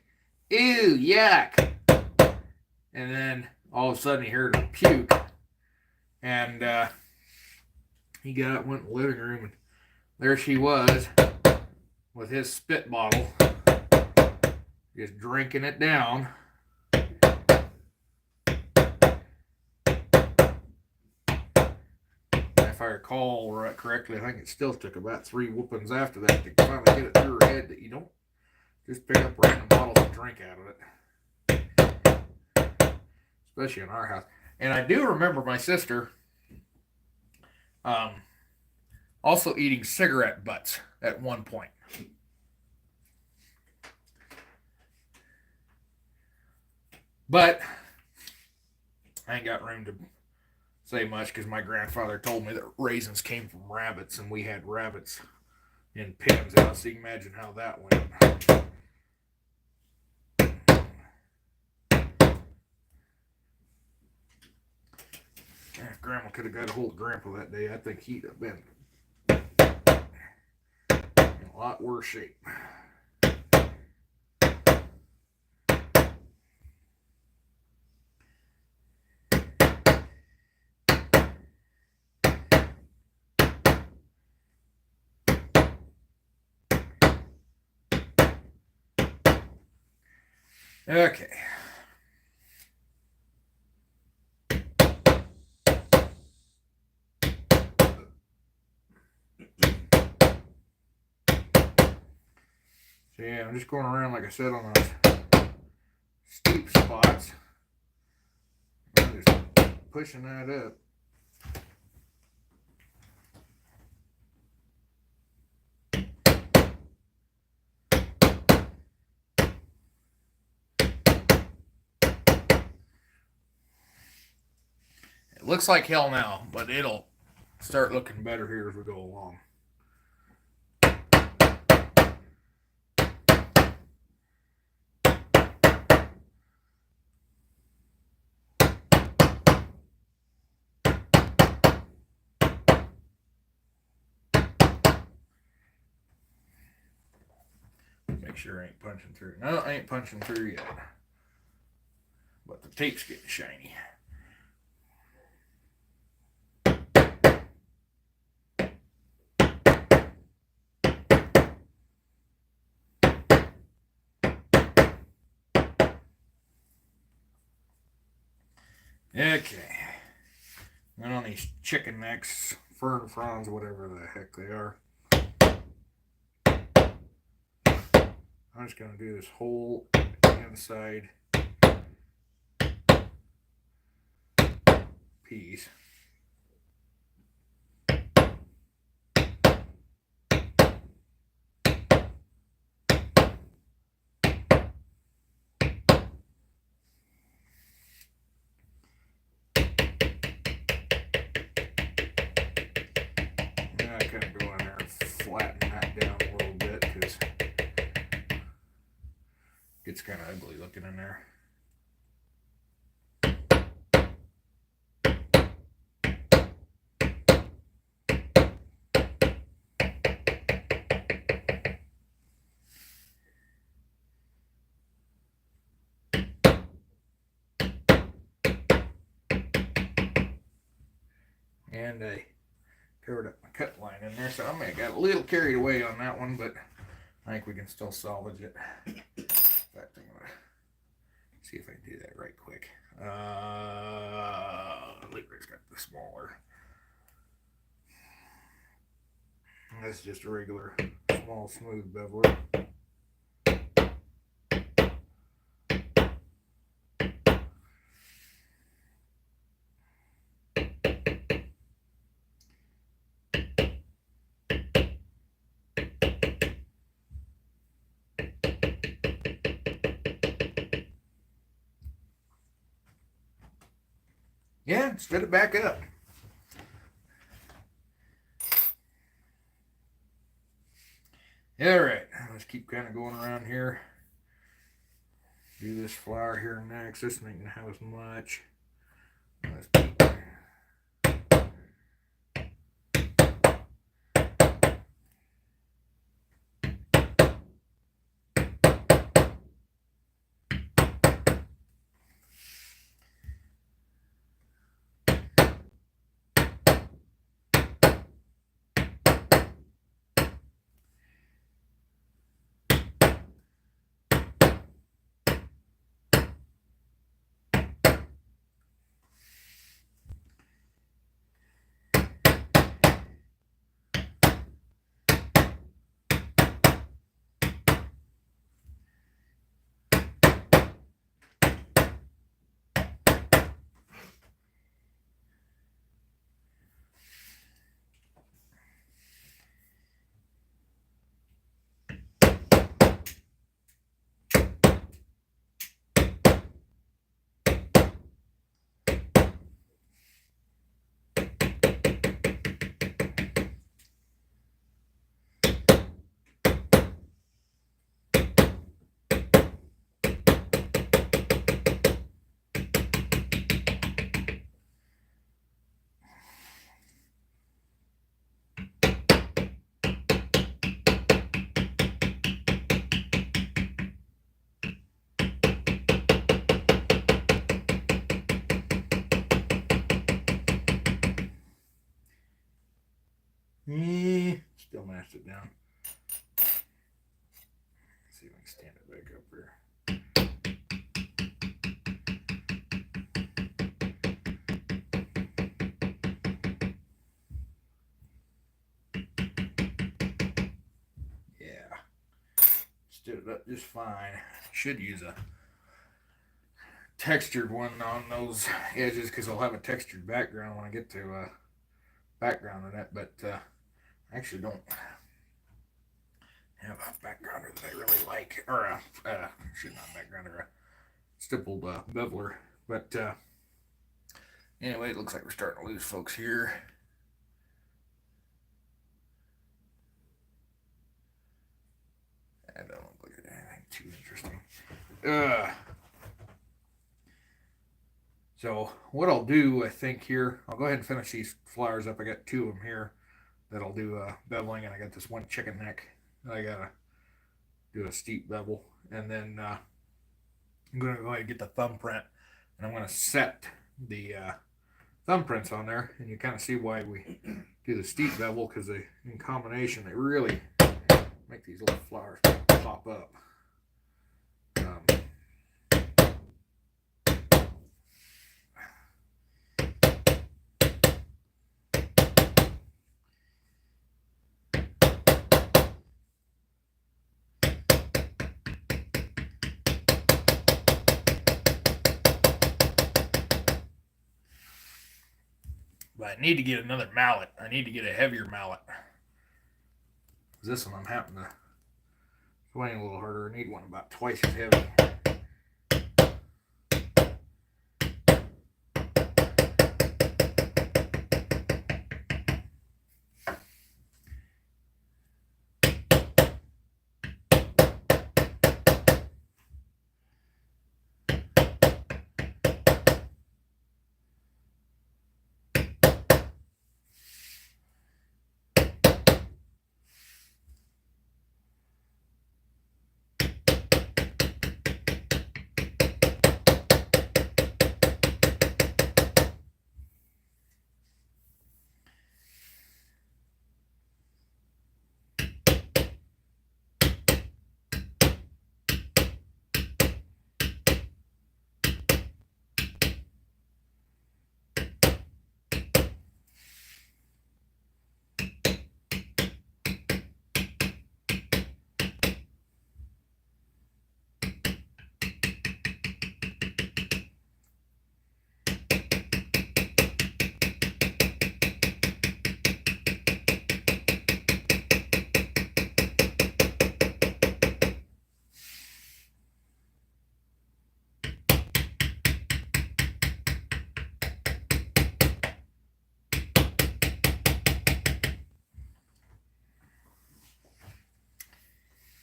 "Ew, yuck." And then all of a sudden he heard her puke. And he got up, went in the living room, and there she was with his spit bottle, just drinking it down. If I recall correctly, I think it still took about 3 whoopings after that to finally get it through her head that you don't just pick up random bottles and drink out of it. Especially in our house. And I do remember my sister also eating cigarette butts at one point. But I ain't got room to say much because my grandfather told me that raisins came from rabbits, and we had rabbits in pens out, so you can imagine how that went. If Grandma could have got a hold of Grandpa that day, I think he'd have been in a lot worse shape. Okay. So yeah, I'm just going around, like I said, on those steep spots. I'm just pushing that up. It looks like hell now, but it'll start looking better here as we go along. Make sure I ain't punching through. No, I ain't punching through yet. But the tape's getting shiny. Okay. Then on these chicken necks, fern fronds, whatever the heck they are, I'm just going to do this whole inside piece. Kind of go in there and flatten that down a little bit because it's kind of ugly looking in there. And I covered up my cut line in there, so I may have got a little carried away on that one, but I think we can still salvage it. In fact, I'm gonna see if I can do that right quick. Liquid's got the smaller. That's just a regular small smooth beveler. Yeah, set it back up. All right, let's keep kind of going around here. Do this flower here next. This ain't gonna have as much. Let's still mashed it down. Let's see if I can stand it back up here. Yeah, stood it up just fine. Should use a textured one on those edges because I'll have a textured background when I get to background on it, but I actually don't have a backgrounder that I really like, or a should not backgrounder, a stippled beveler. But anyway, it looks like we're starting to lose folks here. That doesn't look like anything too interesting. So what I'll do, I think here, I'll go ahead and finish these flowers up. I got two of them here that I'll do beveling, and I got this one chicken neck that I gotta do a steep bevel, and then I'm going to go ahead and get the thumbprint, and I'm going to set the thumbprints on there, and you kind of see why we do the steep bevel, because they, in combination, they really make these little flowers pop up. But I need to get another mallet. I need to get a heavier mallet. This one I'm having to swing a little harder. I need one about twice as heavy.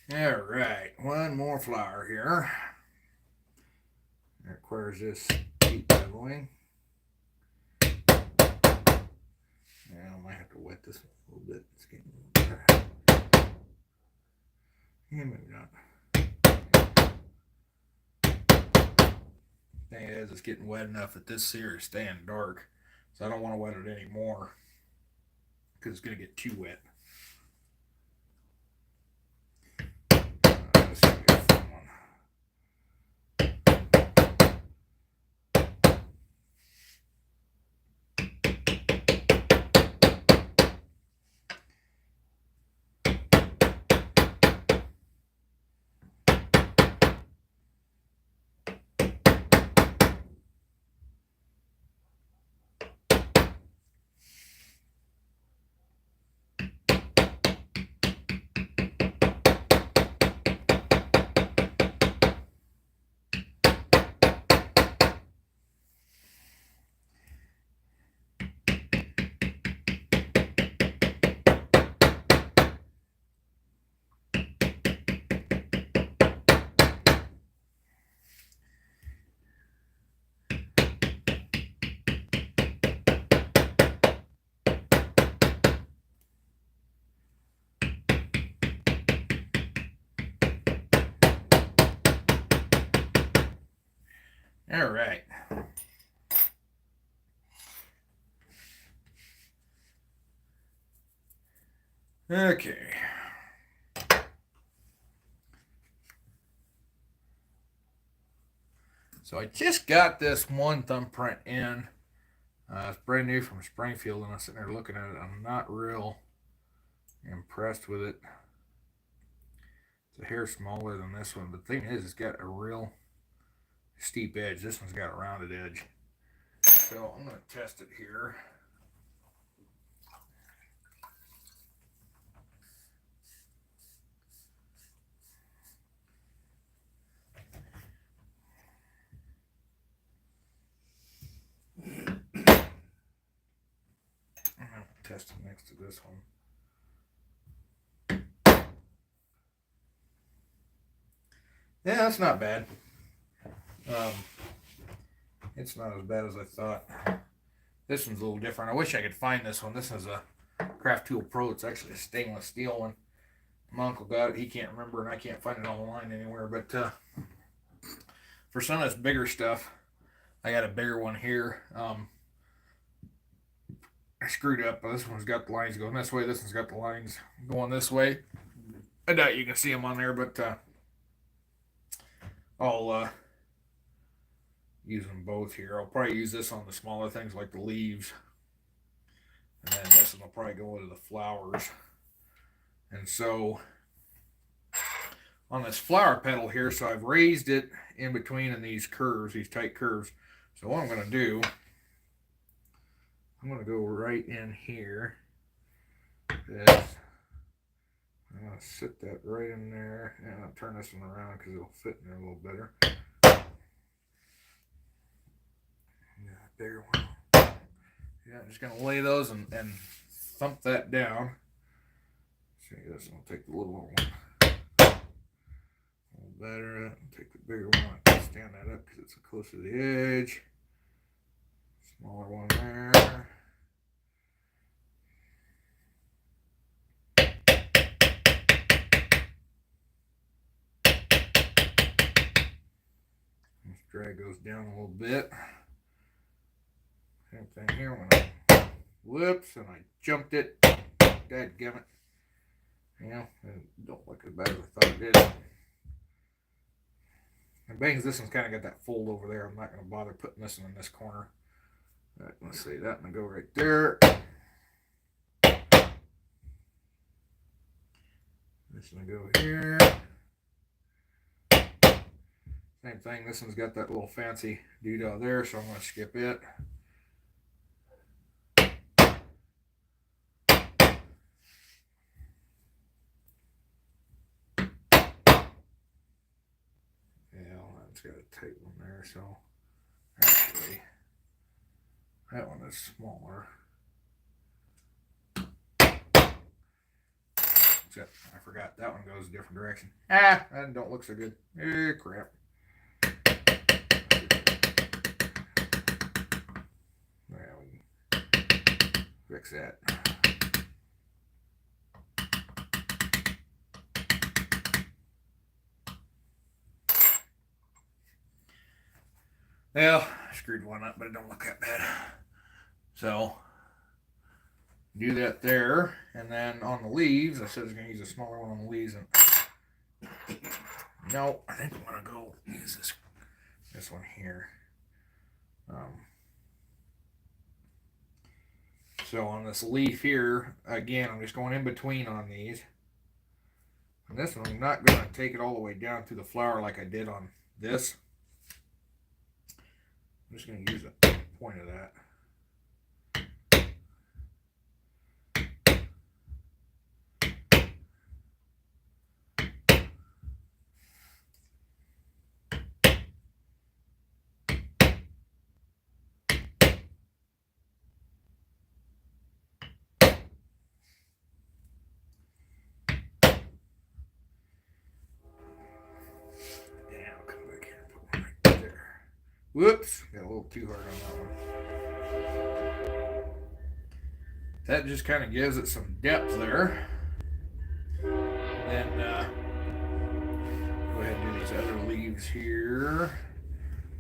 All right, one more flower here. It requires this deep beveling. Yeah, I might have to wet this a little bit. It's getting a little better. Yeah, maybe not. Thing is, it's getting wet enough that this here is staying dark, so I don't want to wet it anymore because it's going to get too wet. All right. Okay. So I just got this one thumbprint in. It's brand new from Springfield, and I'm sitting there looking at it. I'm not real impressed with it. It's a hair smaller than this one, but the thing is, it's got a real steep edge. This one's got a rounded edge. So I'm going to test it here. I'm going to test it next to this one. Yeah, that's not bad. It's not as bad as I thought. This one's a little different. I wish I could find this one. This is a Craft Tool Pro. It's actually a stainless steel one. My uncle got it. He can't remember, and I can't find it online anywhere. But for some of this bigger stuff, I got a bigger one here. I screwed up. This one's got the lines going this way. This one's got the lines going this way. I doubt you can see them on there, but I'll use them both here. I'll probably use this on the smaller things like the leaves. And then this one will probably go into the flowers. And so on this flower petal here, so I've raised it in between in these curves, these tight curves. So what I'm going to do, I'm going to go right in here. This. I'm going to sit that right in there, and I'll turn this one around because it'll fit in there a little better. Yeah, bigger one. Yeah, I'm just going to lay those and thump that down. See this, I'll take the little one. A little better. Take the bigger one. Stand that up because it's close to the edge. Smaller one there. Let's drag those down a little bit. Same thing here when I whoops and I jumped it. Dadgummit. You know, it don't look as bad as I thought it did. And bangs, this one's kind of got that fold over there. I'm not going to bother putting this one in this corner. Right, let's see that one go right there. This one go here. Same thing. This one's got that little fancy doodah there, so I'm going to skip it. It's got a tight one there, so actually that one is smaller. Except I forgot that one goes a different direction. That don't look so good. Crap. Yeah, we can fix that. Well, I screwed one up, but it don't look that bad. So, do that there. And then on the leaves, I said I was going to use a smaller one on the leaves. And no, I think I'm going to go use this one here. So on this leaf here, again, I'm just going in between on these. And this one, I'm not going to take it all the way down to the flower like I did on this. I'm just going to use the point of that. Whoops, got a little too hard on that one. That just kind of gives it some depth there. And then go ahead and do these other leaves here.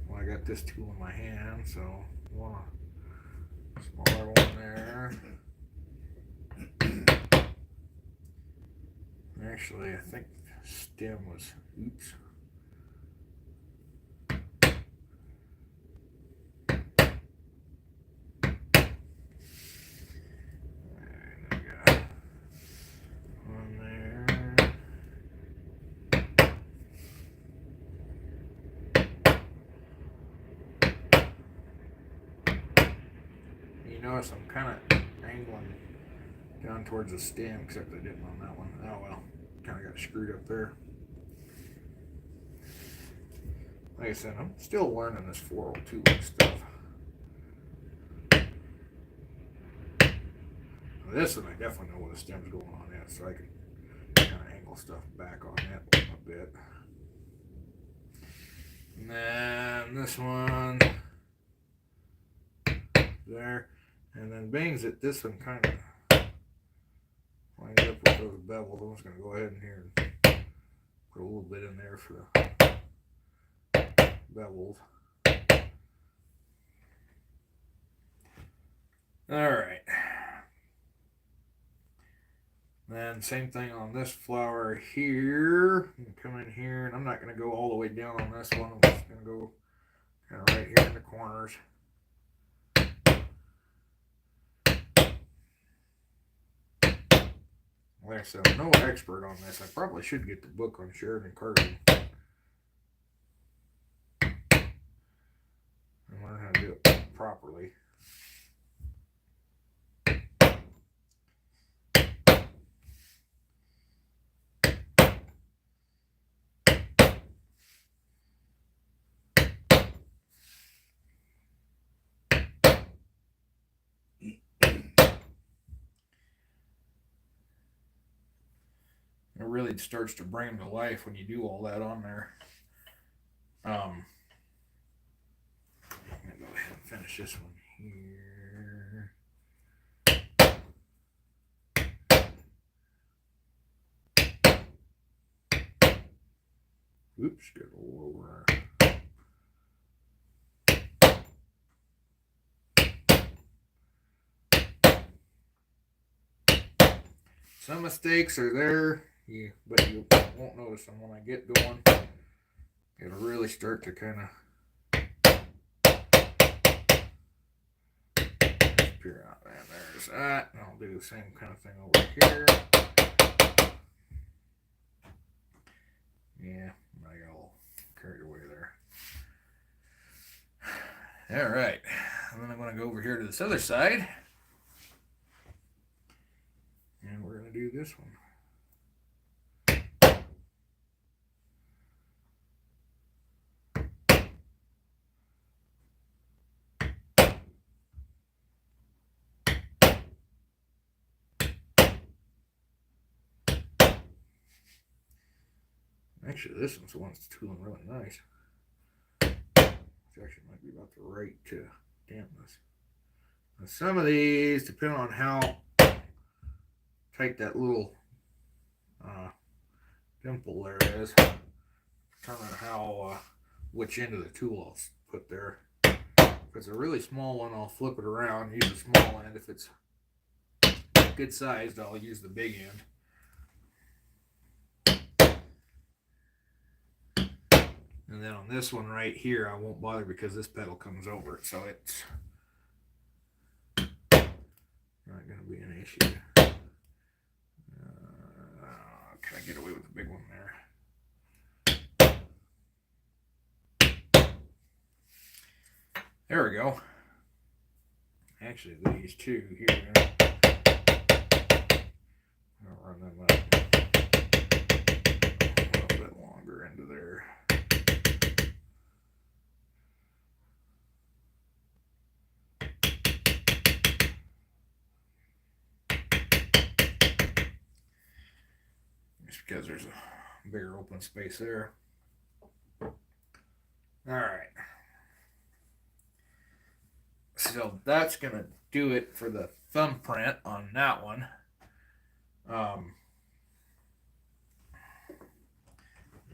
Well, I got this tool in my hand, so one smaller one there. Actually, I think the stem was, oops. Notice I'm kind of angling down towards the stem, except I didn't on that one. Oh well, kind of got screwed up there. Like I said, I'm still learning this 402 stuff. This one I definitely know where the stem's going on it, so I can kind of angle stuff back on it a bit. And then this one there. And then bangs it, this one kind of lines up with those bevels. I'm just going to go ahead and here and put a little bit in there for the bevels. All right. Then same thing on this flower here. You can come in here, and I'm not going to go all the way down on this one. I'm just going to go kind of right here in the corners. Like I said, I'm no expert on this. I probably should get the book on Sheridan Carton and learn how to do it properly. It really starts to bring them to life when you do all that on there. I'm gonna go ahead and finish this one here. Oops, get a little over there. Some mistakes are there, but you won't notice them when I get going. It'll really start to kind of disappear out. And there's that. And I'll do the same kind of thing over here. Yeah, I got all carried away there. All right, and then I'm going to go over here to this other side. And we're going to do this one. Actually, this one's the one that's tooling really nice. Which actually might be about the right dampness. Now, some of these, depending on how tight that little dimple there is, determine how which end of the tool I'll put there. If it's a really small one, I'll flip it around, use the small end. If it's good sized, I'll use the big end. And then on this one right here, I won't bother because this pedal comes over it, so it's not going to be an issue. Can I get away with the big one there? There we go. Actually, these two here, I'll run them up a little bit longer into there. Just because there's a bigger open space there. All right. So that's going to do it for the thumbprint on that one. Now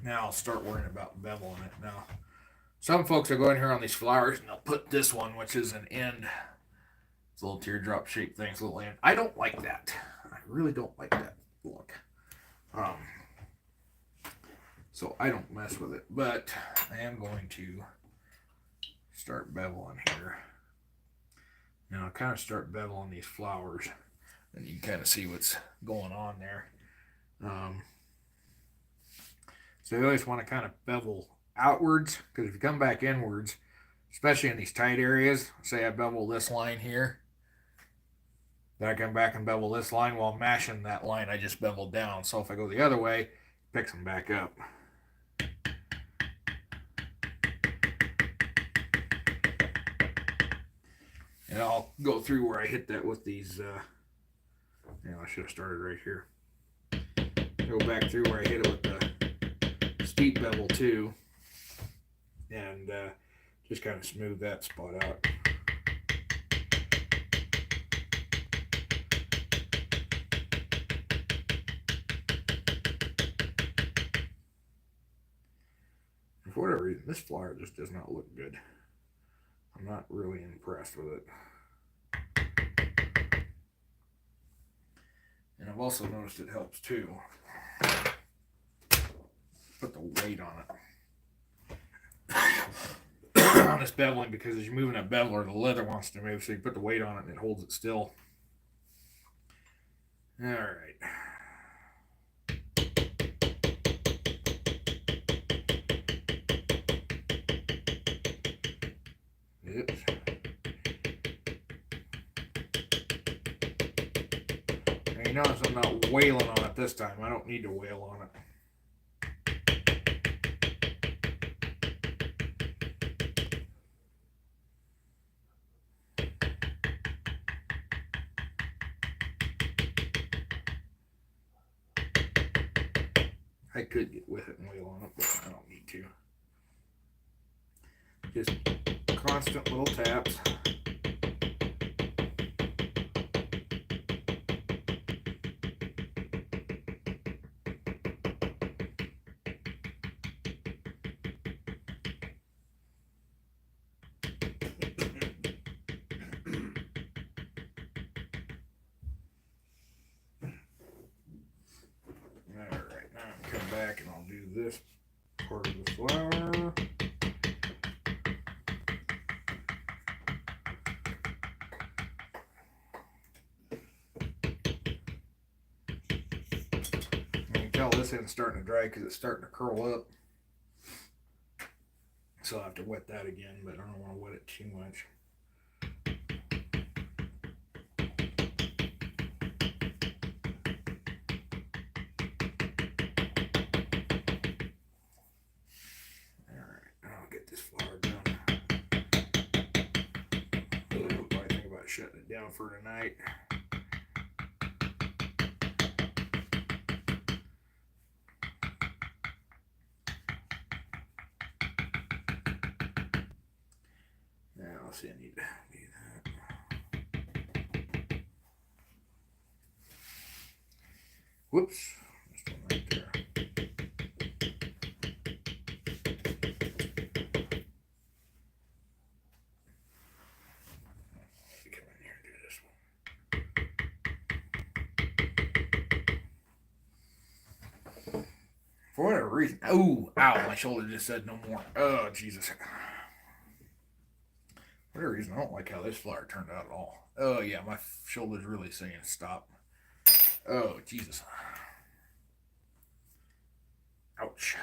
I'll start worrying about beveling it. Now, some folks will go in here on these flowers and they'll put this one, which is an end. It's a little teardrop shaped thing. It's a little end. I don't like that. I really don't like that look. So I don't mess with it, but I am going to start beveling here. Now I'll kind of start beveling these flowers, and you can kind of see what's going on there. So you always want to kind of bevel outwards, because if you come back inwards, especially in these tight areas, say I bevel this line here, then I come back and bevel this line. While mashing that line I just beveled down. So if I go the other way, it picks them back up. And I'll go through where I hit that with these, I should have started right here. Go back through where I hit it with the steep bevel too. And just kind of smooth that spot out. For whatever reason, this flyer just does not look good. I'm not really impressed with it. And I've also noticed it helps too. Put the weight on it. On this beveling, because as you're moving that beveler, the leather wants to move, so you put the weight on it and it holds it still. All right. Oops. Now you notice I'm not wailing on it this time. I don't need to wail on it. I could get with it and wail on it, but I don't need to. Just constant little taps. Alright, now I'll come back and I'll do this part of the flower. You can tell this end's starting to dry because it's starting to curl up. So I'll have to wet that again, but I don't want to wet it too much. Shutting it down for tonight. Now let's see, I need to do that. Whoops, this one right there. For whatever reason. Oh, ow, my shoulder just said no more. Oh, Jesus. For whatever reason, I don't like how this flower turned out at all. Oh, yeah, my shoulder's really saying stop. Oh, Jesus. Ouch.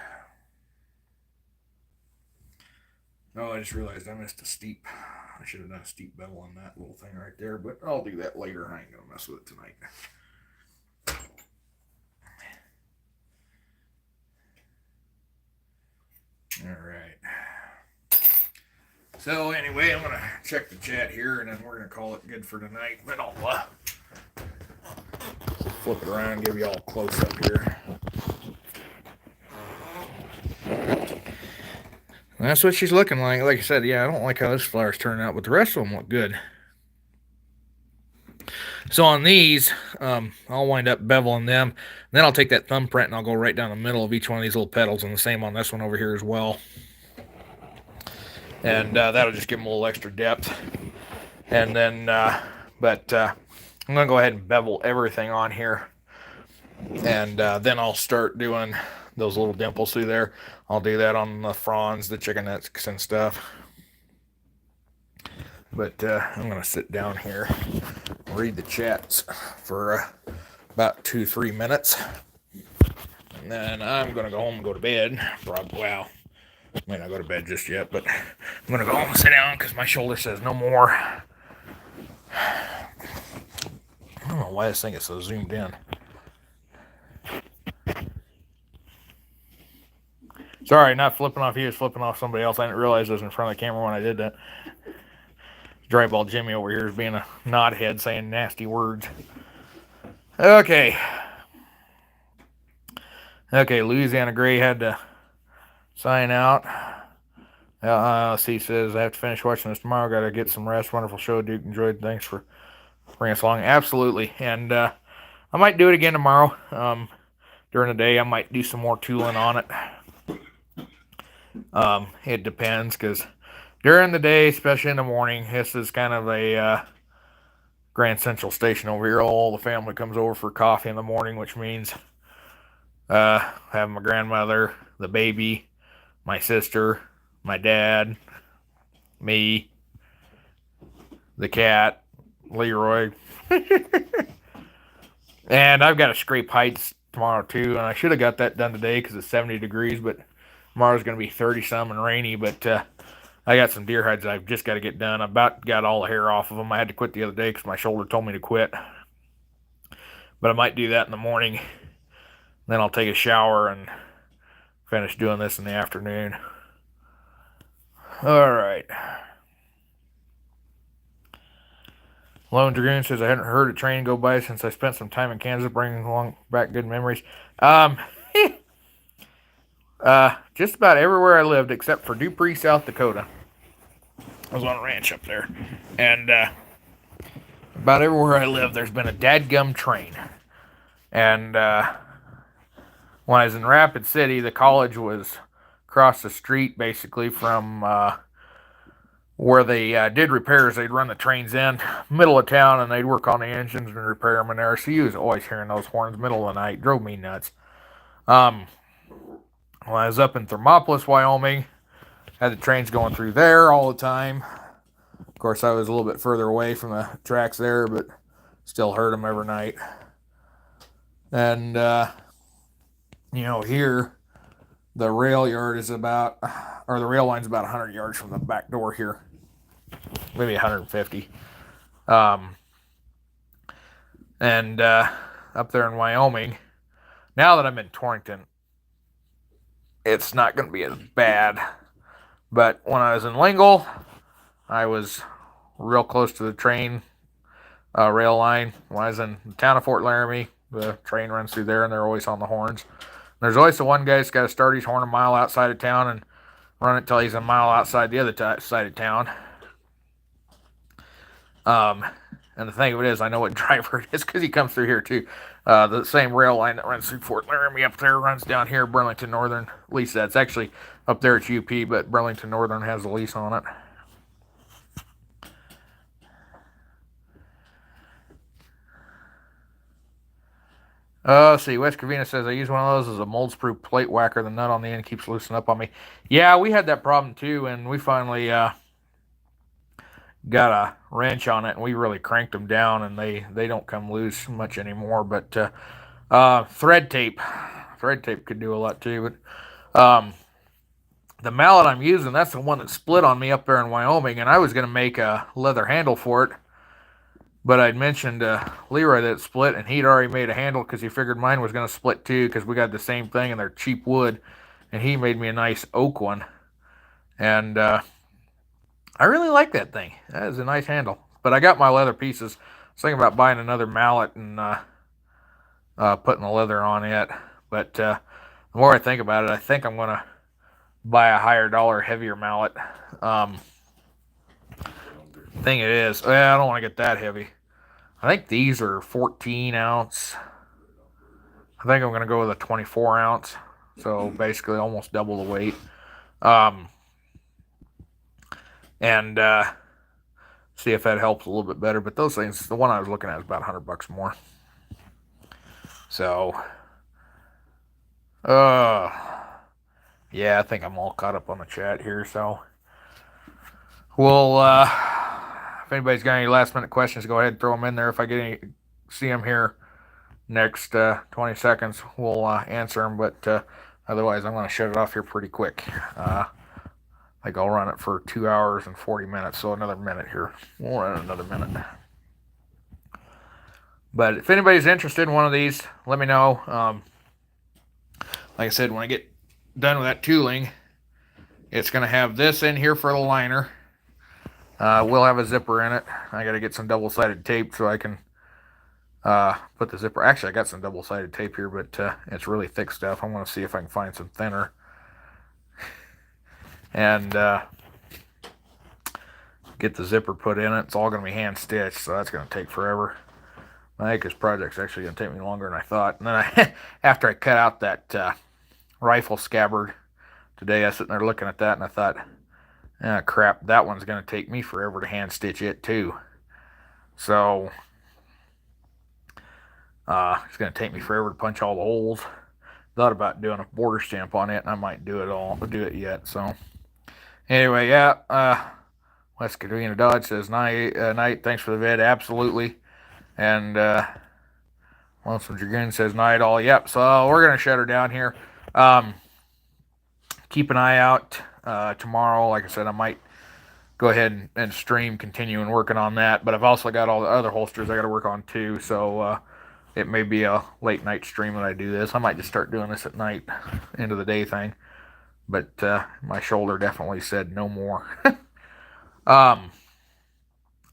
Oh, I just realized I missed a steep. I should have done a steep bevel on that little thing right there, but I'll do that later. I ain't going to mess with it tonight. All right. So anyway, I'm gonna check the chat here, and then we're gonna call it good for tonight. But I'll flip it around and give you all a close up here. And that's what she's looking like. Like I said, yeah, I don't like how this flower's turning out, but the rest of them look good. So on these, I'll wind up beveling them. Then I'll take that thumbprint and I'll go right down the middle of each one of these little petals, and the same on this one over here as well. And that'll just give them a little extra depth. And then, I'm going to go ahead and bevel everything on here. And then I'll start doing those little dimples through there. I'll do that on the fronds, the chicken necks and stuff. But I'm going to sit down here, read the chats for about 2-3 minutes. And then I'm going to go home and go to bed. Probably, well, I may not go to bed just yet, but I'm going to go home and sit down because my shoulder says no more. I don't know why this thing is so zoomed in. Sorry, not flipping off you, it's flipping off somebody else. I didn't realize it was in front of the camera when I did that. Dryball Jimmy over here is being a knothead saying nasty words. Okay, Louisiana Gray had to sign out. LC says, I have to finish watching this tomorrow. Got to get some rest. Wonderful show, Duke. Enjoyed. Thanks for bringing us along. Absolutely. And I might do it again tomorrow. During the day, I might do some more tooling on it. It depends, because during the day, especially in the morning, this is kind of a Grand Central Station over here. All the family comes over for coffee in the morning, which means having my grandmother, the baby, my sister, my dad, me, the cat, Leroy. And I've got to scrape heights tomorrow too, and I should have got that done today because it's 70 degrees, but tomorrow's going to be 30 some and rainy. But I got some deer hides I've just got to get done. I about got all the hair off of them. I had to quit the other day because my shoulder told me to quit. But I might do that in the morning. Then I'll take a shower and finish doing this in the afternoon. All right. Lone Dragoon says, I hadn't heard a train go by since I spent some time in Kansas, bringing along back good memories. Just about everywhere I lived except for Dupree, South Dakota. I was on a ranch up there. And about everywhere I lived, there's been a dadgum train. And when I was in Rapid City, the college was across the street basically from where they did repairs. They'd run the trains in, middle of town, and they'd work on the engines and repair them in there. So you was always hearing those horns middle of the night. Drove me nuts. When I was up in Thermopolis, Wyoming, had the trains going through there all the time. Of course, I was a little bit further away from the tracks there, but still heard them every night. And, here, the rail yard is about, or the rail line's about 100 yards from the back door here. Maybe 150. And up there in Wyoming, now that I'm in Torrington, it's not going to be as bad. But when I was in Lingle, I was real close to the train rail line. When I was in the town of Fort Laramie, the train runs through there, and they're always on the horns. There's always the one guy that's got to start his horn a mile outside of town and run it till he's a mile outside the other side of town. And the thing of it is, I know what driver it is because he comes through here too. The same rail line that runs through Fort Laramie up there runs down here, Burlington Northern. At least that's actually up there at UP, but Burlington Northern has a lease on it. Let's see. West Covina says, I use one of those as a mold-proof plate whacker. The nut on the end keeps loosening up on me. Yeah, we had that problem too, and we finally got a wrench on it, and we really cranked them down, and they don't come loose much anymore. But thread tape could do a lot too. But the mallet I'm using, that's the one that split on me up there in Wyoming, and I was going to make a leather handle for it. But I'd mentioned Leroy that it split, and he'd already made a handle because he figured mine was going to split too because we got the same thing, and they're cheap wood. And he made me a nice oak one. And I really like that thing. That is a nice handle. But I got my leather pieces. I was thinking about buying another mallet and putting the leather on it. But the more I think about it, I think I'm going to buy a higher dollar, heavier mallet. Thing it is, I don't want to get that heavy. I think these are 14 ounce. I think I'm going to go with a 24 ounce. So basically almost double the weight. And see if that helps a little bit better. But those things, the one I was looking at is about $100 more. So, yeah, I think I'm all caught up on the chat here. So, we'll, if anybody's got any last minute questions, go ahead and throw them in there. If I see them here next 20 seconds, we'll answer them. But otherwise, I'm going to shut it off here pretty quick. I think I'll run it for 2 hours and 40 minutes, so another minute here. We'll run another minute. But if anybody's interested in one of these, let me know. Like I said, when I get done with that tooling, it's going to have this in here for the liner. We'll have a zipper in it. I got to get some double-sided tape so I can put the zipper. Actually, I got some double-sided tape here, but it's really thick stuff. I'm going to see if I can find some thinner. And get the zipper put in it. It's all going to be hand-stitched, so that's going to take forever. I think this project's actually going to take me longer than I thought. And then after I cut out that rifle scabbard today I was sitting there looking at that and I thought, ah, crap, that one's going to take me forever to hand stitch it too. So it's going to take me forever to punch all the holes. Thought about doing a border stamp on it, and I might do it yet. So anyway, yeah. West Covina Dodge says night. Thanks for the vid. Absolutely. And Lonesome Dragoon says night all. Yep. So we're gonna shut her down here. Keep an eye out tomorrow. Like I said, I might go ahead and stream, continuing working on that. But I've also got all the other holsters I got to work on too. So it may be a late night stream when I do this. I might just start doing this at night, end of the day thing. But my shoulder definitely said no more.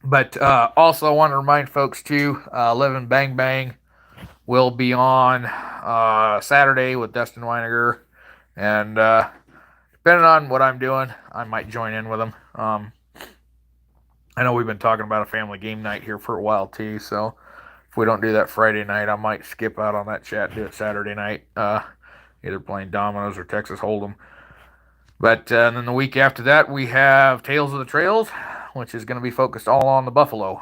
But also I want to remind folks too, Living Bang Bang will be on Saturday with Dustin Weiniger. And depending on what I'm doing, I might join in with them. I know we've been talking about a family game night here for a while too, so if we don't do that Friday night, I might skip out on that chat, do it Saturday night, either playing dominoes or Texas Hold'em. But then the week after that, we have Tales of the Trails, which is going to be focused all on the buffalo.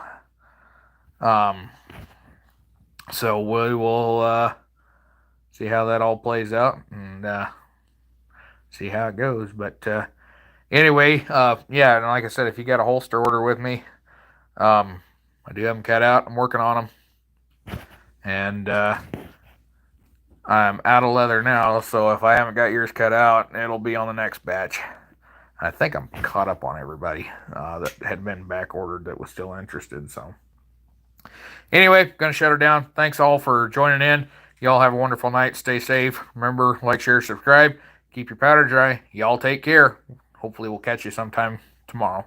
So we will see how that all plays out and see how it goes. But anyway, yeah, and like I said, if you got a holster order with me, I do have them cut out. I'm working on them. And I'm out of leather now, so if I haven't got yours cut out, it'll be on the next batch. I think I'm caught up on everybody that had been back ordered that was still interested. So anyway, gonna shut her down. Thanks all for joining in. Y'all have a wonderful night. Stay safe. Remember, like, share, subscribe. Keep your powder dry. Y'all take care. Hopefully we'll catch you sometime tomorrow.